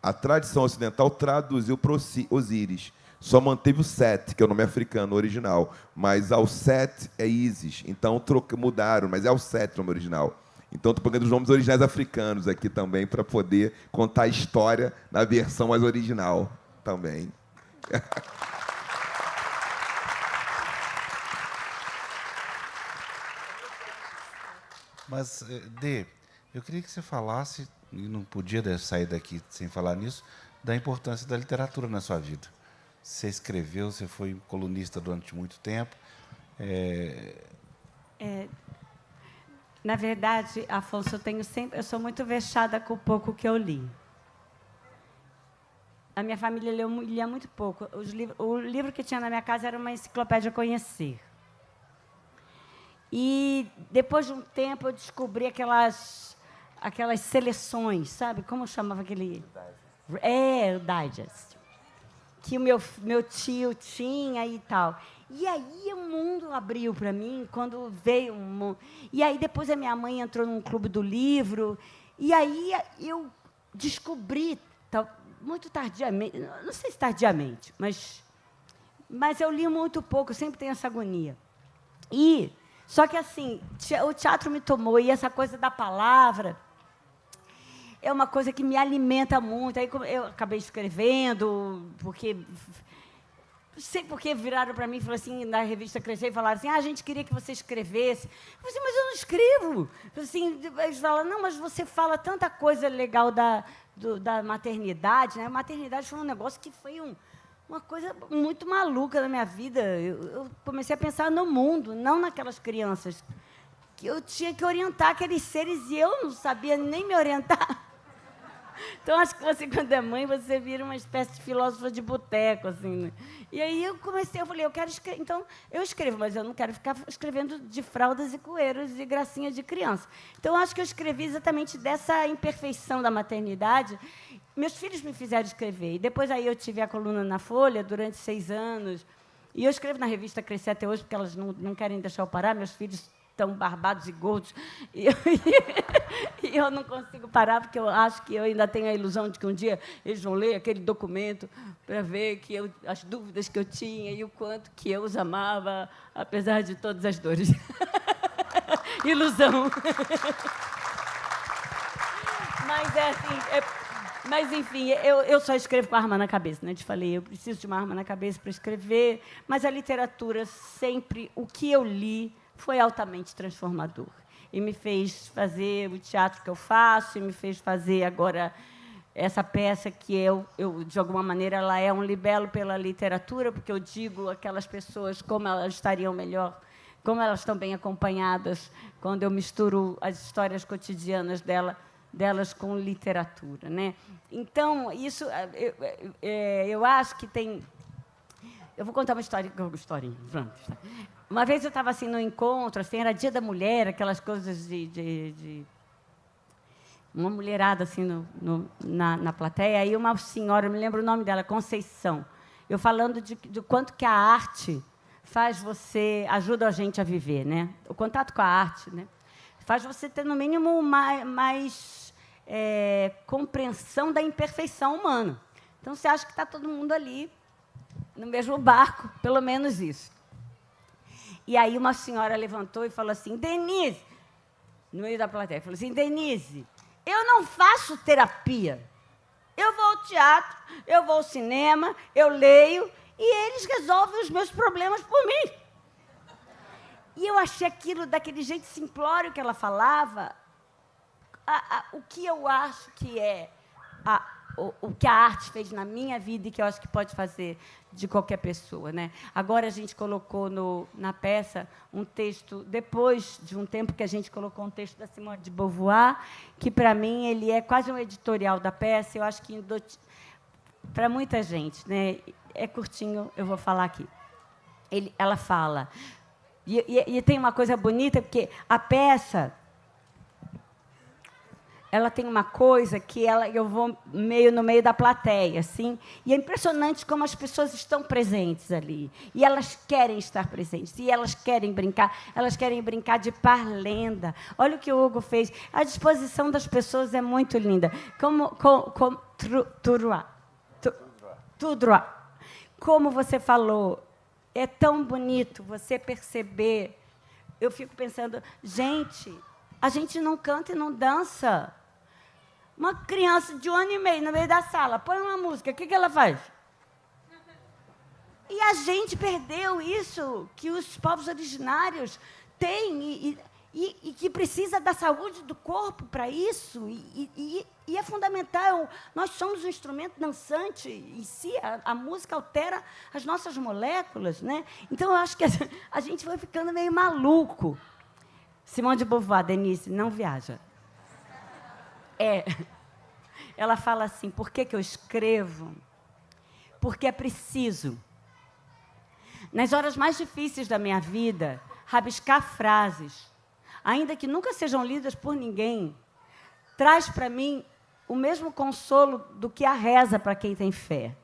A tradição ocidental traduziu para Osíris. Só manteve o Set, que é o nome africano original, mas Alset é Isis, então mudaram, mas é Alset o nome original. Então estou pegando os nomes originais africanos aqui também para poder contar a história na versão mais original também. Mas, Dê, eu queria que você falasse, e não podia sair daqui sem falar nisso, da importância da literatura na sua vida. Você escreveu, você foi colunista durante muito tempo. Na verdade, Afonso, eu sou muito vexada com o pouco que eu li. A minha família lia muito pouco. O livro que tinha na minha casa era uma enciclopédia Conhecer. E, depois de um tempo, eu descobri aquelas seleções, sabe? Como eu chamava aquele... o Digest. Que o meu tio tinha e tal. E aí o mundo abriu para mim quando veio um mundo. E aí depois a minha mãe entrou num clube do livro. E aí eu descobri, muito tardiamente, não sei se tardiamente, mas eu li muito pouco, eu sempre tenho essa agonia. Só que assim, o teatro me tomou, e essa coisa da palavra é uma coisa que me alimenta muito. Aí eu acabei escrevendo, porque... Não sei por que viraram para mim e falaram assim, na revista Crescer, e falaram assim, a gente queria que você escrevesse. Eu falei assim, mas eu não escrevo. Assim, eles falaram, não, mas você fala tanta coisa legal da maternidade, né? A maternidade foi um negócio que foi uma coisa muito maluca na minha vida. Eu comecei a pensar no mundo, não naquelas crianças. Que eu tinha que orientar aqueles seres e eu não sabia nem me orientar. Então, acho que você, quando é mãe, você vira uma espécie de filósofa de boteco, assim, né? E aí eu falei, eu quero escrever. Então, eu escrevo, mas eu não quero ficar escrevendo de fraldas e coeiros e gracinhas de criança. Então, acho que eu escrevi exatamente dessa imperfeição da maternidade. Meus filhos me fizeram escrever. E depois aí eu tive a coluna na Folha durante 6 anos. E eu escrevo na revista Crescer até hoje, porque elas não querem deixar eu parar. Meus filhos tão barbados e gordos. E eu, e eu não consigo parar, porque eu acho que eu ainda tenho a ilusão de que um dia eles vão ler aquele documento para ver que as dúvidas que eu tinha e o quanto que eu os amava, apesar de todas as dores. Ilusão. Mas é assim... Mas, enfim, eu só escrevo com a arma na cabeça, né? Eu te falei, eu preciso de uma arma na cabeça para escrever, mas a literatura sempre, o que eu li, foi altamente transformador. E me fez fazer o teatro que eu faço, e me fez fazer agora essa peça que de alguma maneira, ela é um libelo pela literatura, porque eu digo aquelas pessoas como elas estariam melhor, como elas estão bem acompanhadas, quando eu misturo as histórias cotidianas delas com literatura, né? Então, isso, eu acho que tem... Eu vou contar uma historinha. Uma vez eu estava assim, no encontro, assim, era Dia da Mulher, aquelas coisas de uma mulherada assim, na plateia, aí uma senhora, eu me lembro o nome dela, Conceição, eu falando do quanto que a arte ajuda a gente a viver, né? O contato com a arte, né? Faz você ter, no mínimo, mais compreensão da imperfeição humana. Então, você acha que está todo mundo ali, no mesmo barco, pelo menos isso. E aí uma senhora levantou e falou assim, Denise, no meio da plateia, falou assim, Denise, eu não faço terapia. Eu vou ao teatro, eu vou ao cinema, eu leio, e eles resolvem os meus problemas por mim. E eu achei aquilo daquele jeito simplório que ela falava, o que eu acho que é o que a arte fez na minha vida e que eu acho que pode fazer de qualquer pessoa, né? Agora a gente colocou na peça um texto, depois de um tempo que a gente colocou um texto da Simone de Beauvoir, que, para mim, ele é quase um editorial da peça, eu acho que para muita gente, né? É curtinho, eu vou falar aqui. Ela fala... E tem uma coisa bonita, porque a peça, ela tem uma coisa que eu vou no meio da plateia, assim, e é impressionante como as pessoas estão presentes ali. E elas querem estar presentes, e elas querem brincar de parlenda. Olha o que o Hugo fez. A disposição das pessoas é muito linda. Como você falou, é tão bonito você perceber. Eu fico pensando, gente, a gente não canta e não dança. Uma criança de 1 ano e meio no meio da sala, põe uma música, o que ela faz? E a gente perdeu isso que os povos originários têm e que precisa da saúde do corpo para isso. E é fundamental. Nós somos um instrumento dançante em si, a música altera as nossas moléculas, né? Então, eu acho que a gente vai ficando meio maluco. Simone de Beauvoir, Denise, não viaja. Ela fala assim, por que eu escrevo? Porque é preciso, nas horas mais difíceis da minha vida, rabiscar frases, ainda que nunca sejam lidas por ninguém, traz para mim o mesmo consolo do que a reza para quem tem fé.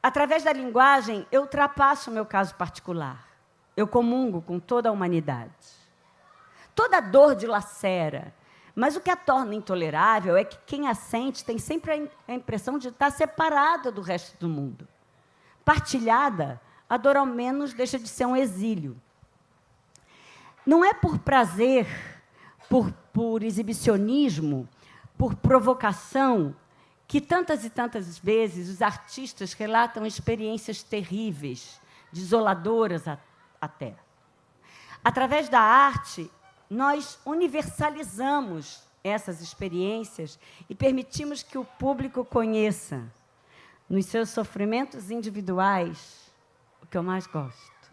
Através da linguagem, eu ultrapasso o meu caso particular. Eu comungo com toda a humanidade. Toda dor dilacera, mas o que a torna intolerável é que quem a sente tem sempre a impressão de estar separada do resto do mundo. Partilhada, a dor, ao menos, deixa de ser um exílio. Não é por prazer, por exibicionismo, por provocação, que tantas e tantas vezes os artistas relatam experiências terríveis, desoladoras até. Através da arte, nós universalizamos essas experiências e permitimos que o público conheça, nos seus sofrimentos individuais, o que eu mais gosto,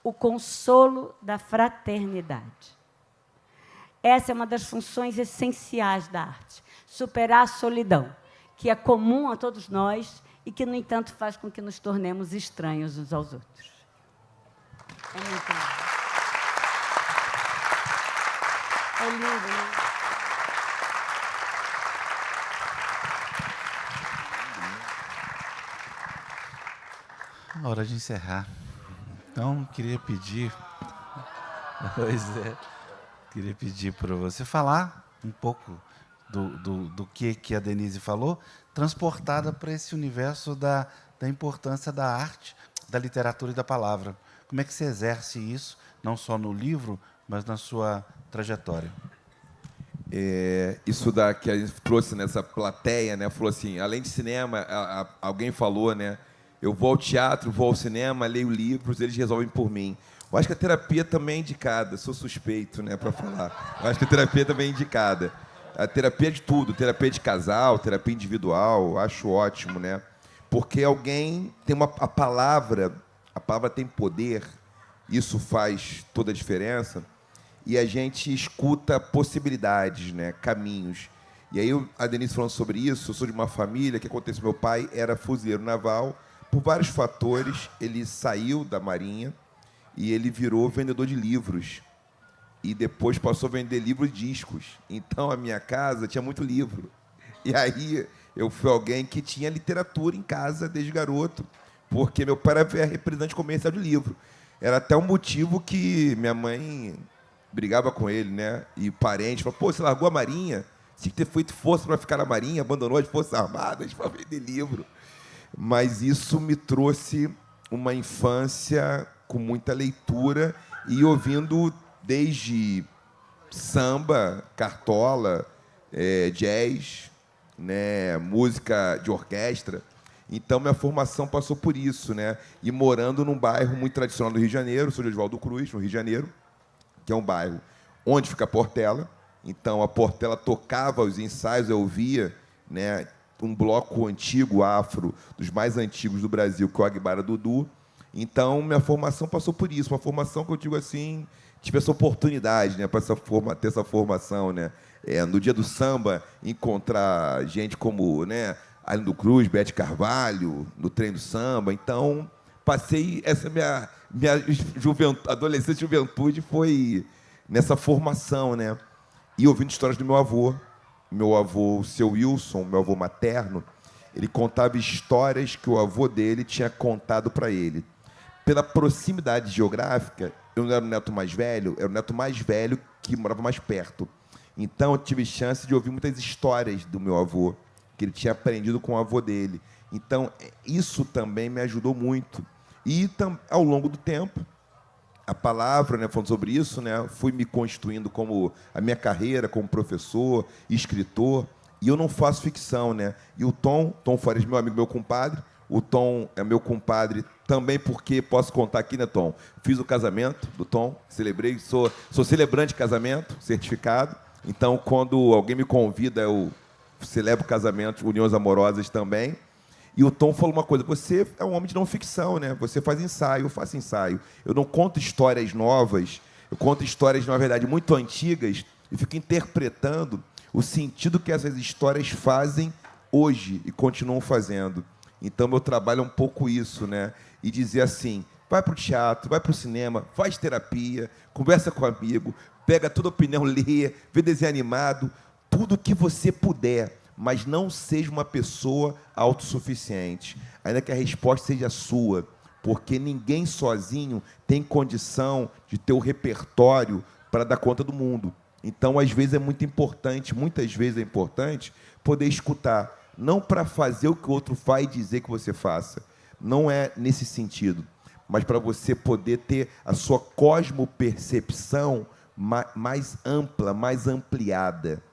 o consolo da fraternidade. Essa é uma das funções essenciais da arte, superar a solidão, que é comum a todos nós e que, no entanto, faz com que nos tornemos estranhos uns aos outros. É muito lindo. É lindo, né? Hora de encerrar. Então, queria pedir Pois é. Queria pedir para você falar um pouco do que a Denise falou, transportada para esse universo da importância da arte, da literatura e da palavra. Como é que você exerce isso, não só no livro, mas na sua trajetória? Isso que a gente trouxe nessa plateia, né? Falou assim, além de cinema, alguém falou, né? Eu vou ao teatro, vou ao cinema, leio livros, eles resolvem por mim. Eu acho que a terapia também é indicada, sou suspeito, né, para falar. Eu acho que a terapia também é indicada. A terapia é de tudo, terapia de casal, terapia individual, acho ótimo, né? Porque alguém tem a palavra tem poder, isso faz toda a diferença, e a gente escuta possibilidades, né, caminhos. E aí a Denise falando sobre isso, eu sou de uma família, que acontece, meu pai era fuzileiro naval, por vários fatores, ele saiu da Marinha, e ele virou vendedor de livros. E depois passou a vender livros e discos. Então, a minha casa tinha muito livro. E aí, eu fui alguém que tinha literatura em casa desde garoto, porque meu pai era representante comercial de livro. Era até um motivo que minha mãe brigava com ele, né? E parentes falavam, pô, você largou a Marinha? Você tinha que ter feito força para ficar na Marinha, abandonou as Forças Armadas para vender livro. Mas isso me trouxe uma infância com muita leitura e ouvindo desde samba, cartola, jazz, né, música de orquestra. Então, minha formação passou por isso, né? E morando num bairro muito tradicional do Rio de Janeiro, sou de Oswaldo Cruz, no Rio de Janeiro, que é um bairro onde fica a Portela. Então, a Portela tocava os ensaios, eu ouvia, né, um bloco antigo, afro, dos mais antigos do Brasil, que é o Aguibara Dudu. Então, minha formação passou por isso, uma formação que eu digo assim, tive essa oportunidade, né, para ter essa formação, né, no dia do samba, encontrar gente como, né, Arlindo Cruz, Bete Carvalho, no trem do samba. Então, passei essa minha adolescência e juventude foi nessa formação, né, e ouvindo histórias do meu avô, o seu Wilson, meu avô materno. Ele contava histórias que o avô dele tinha contado para ele. Pela proximidade geográfica, eu não era o neto mais velho, era o neto mais velho que morava mais perto. Então, eu tive chance de ouvir muitas histórias do meu avô, que ele tinha aprendido com o avô dele. Então, isso também me ajudou muito. E, ao longo do tempo, a palavra, né, falando sobre isso, né, fui me constituindo como a minha carreira como professor, escritor, e eu não faço ficção, né? E o Tom Farias, meu amigo, meu compadre, o Tom é meu compadre também porque, posso contar aqui, né, Tom? Fiz o casamento do Tom, celebrei, sou celebrante de casamento, certificado. Então, quando alguém me convida, eu celebro casamento, uniões amorosas também. E o Tom falou uma coisa, você é um homem de não ficção, né? Você faz ensaio, eu faço ensaio. Eu não conto histórias novas, eu conto histórias, na verdade, muito antigas e fico interpretando o sentido que essas histórias fazem hoje e continuam fazendo. Então, meu trabalho é um pouco isso, né? E dizer assim, vai para o teatro, vai para o cinema, faz terapia, conversa com um amigo, pega toda a opinião, lê, vê desenho animado, tudo que você puder, mas não seja uma pessoa autossuficiente, ainda que a resposta seja sua, porque ninguém sozinho tem condição de ter o repertório para dar conta do mundo. Então, às vezes, é muito importante, muitas vezes é importante, poder escutar, não para fazer o que o outro faz e dizer que você faça. Não é nesse sentido, mas para você poder ter a sua cosmopercepção mais ampla, mais ampliada.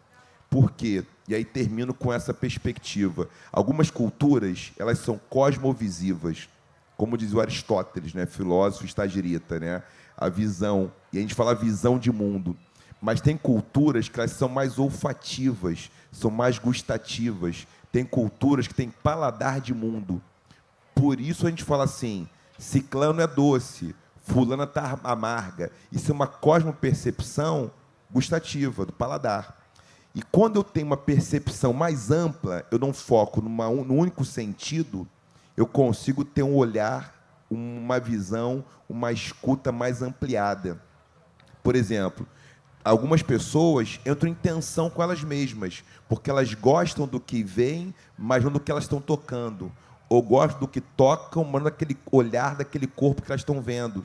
Por quê? E aí termino com essa perspectiva. Algumas culturas, elas são cosmovisivas, como diz o Aristóteles, né, filósofo estagirita, né, a visão, e a gente fala visão de mundo. Mas tem culturas que elas são mais olfativas, são mais gustativas. Tem culturas que têm paladar de mundo. Por isso a gente fala assim, ciclano é doce, fulana está amarga. Isso é uma cosmopercepção gustativa, do paladar. E quando eu tenho uma percepção mais ampla, eu não foco num único sentido, eu consigo ter um olhar, uma visão, uma escuta mais ampliada. Por exemplo, algumas pessoas entram em tensão com elas mesmas, porque elas gostam do que veem, mas não do que elas estão tocando. Ou gostam do que tocam, mas não daquele olhar, daquele corpo que elas estão vendo.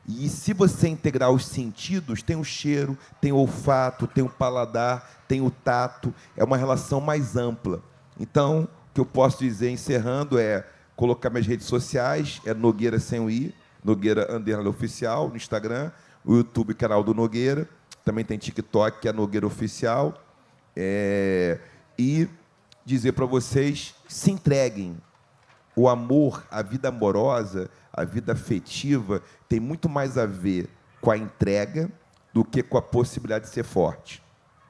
E se você integrar os sentidos, tem o cheiro, tem o olfato, tem o paladar, tem o tato, é uma relação mais ampla. Então, o que eu posso dizer, encerrando, é colocar minhas redes sociais, é Nogueira sem o I, Nogueira _ oficial, no Instagram, o YouTube, canal do Nogueira, também tem TikTok, que é Nogueira Oficial, e dizer para vocês, se entreguem. O amor, a vida amorosa, a vida afetiva, tem muito mais a ver com a entrega do que com a possibilidade de ser forte.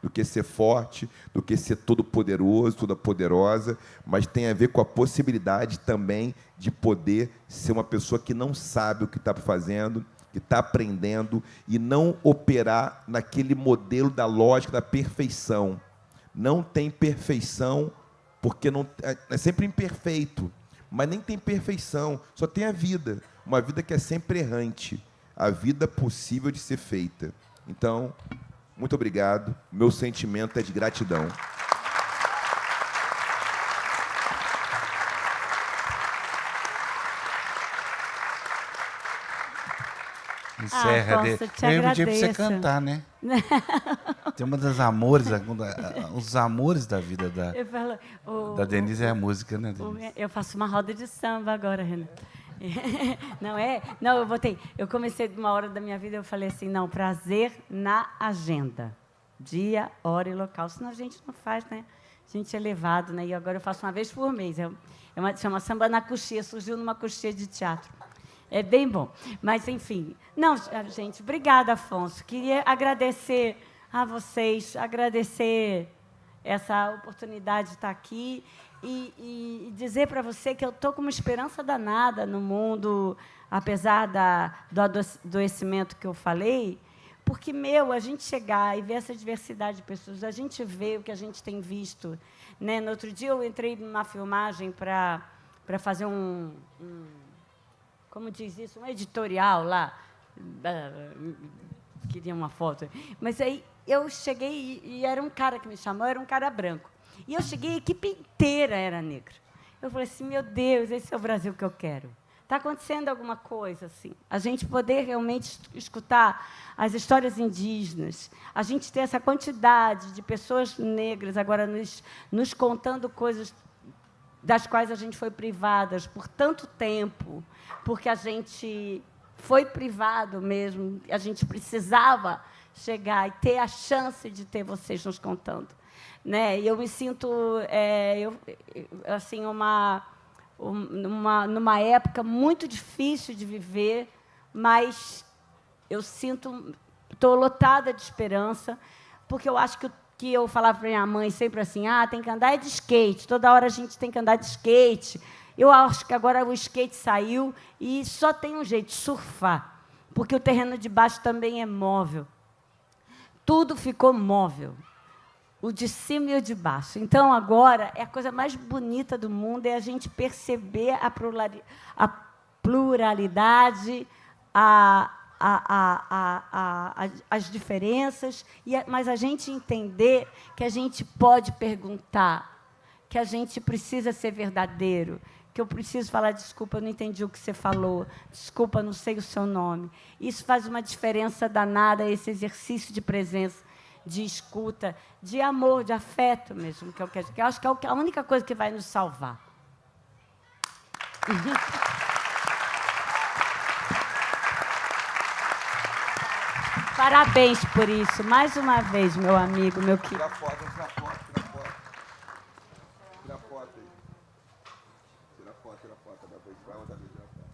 Do que ser forte, do que ser todo-poderoso, toda-poderosa, mas tem a ver com a possibilidade também de poder ser uma pessoa que não sabe o que está fazendo, que está aprendendo, e não operar naquele modelo da lógica da perfeição. Não tem perfeição, porque não, é sempre imperfeito. Mas nem tem perfeição, só tem a vida. Uma vida que é sempre errante. A vida possível de ser feita. Então, muito obrigado. Meu sentimento é de gratidão. Encerra. Afonso, te Eu pedi para você agradeço. cantar, né? Tem uma das amores, os amores da vida Eu falo, da Denise é a música, né, Denise? eu faço uma roda de samba agora, Renan. Não é? Não, eu comecei de uma hora da minha vida, eu falei assim, não, prazer na agenda. Dia, hora e local. Senão a gente não faz, né? A gente é levado, né? E agora eu faço uma vez por mês. Chama Samba na Coxia, surgiu numa coxia de teatro. É bem bom. Mas, enfim. Não, gente, obrigada, Afonso. Queria agradecer a vocês, agradecer essa oportunidade de estar aqui e dizer para você que eu estou com uma esperança danada no mundo, apesar do adoecimento que eu falei, porque, a gente chegar e ver essa diversidade de pessoas, a gente vê o que a gente tem visto. Né? No outro dia, eu entrei numa filmagem para fazer como diz isso, um editorial lá. Queria uma foto. Mas aí eu cheguei e era um cara que me chamou, era um cara branco. E eu cheguei, a equipe inteira era negra. Eu falei assim, meu Deus, esse é o Brasil que eu quero. Está acontecendo alguma coisa assim. A gente poder realmente escutar as histórias indígenas, a gente ter essa quantidade de pessoas negras agora nos contando coisas das quais a gente foi privadas por tanto tempo, porque a gente foi privado mesmo, a gente precisava chegar e ter a chance de ter vocês nos contando. Né? E eu me sinto assim, numa época muito difícil de viver, mas eu estou lotada de esperança, porque eu acho que eu falava para minha mãe sempre assim, tem que andar de skate, toda hora a gente tem que andar de skate. Eu acho que agora o skate saiu e só tem um jeito, surfar, porque o terreno de baixo também é móvel. Tudo ficou móvel, o de cima e o de baixo. Então, agora, a coisa mais bonita do mundo é a gente perceber a pluralidade, as diferenças, mas a gente entender que a gente pode perguntar, que a gente precisa ser verdadeiro, que eu preciso falar, desculpa, eu não entendi o que você falou, desculpa, não sei o seu nome. Isso faz uma diferença danada, esse exercício de presença, de escuta, de amor, de afeto mesmo, que eu acho que é a única coisa que vai nos salvar. Parabéns por isso, mais uma vez, meu amigo, meu querido. Tira foto, tira foto, tira foto. Tira foto aí. Tira foto, depois vai outra vez, tira foto.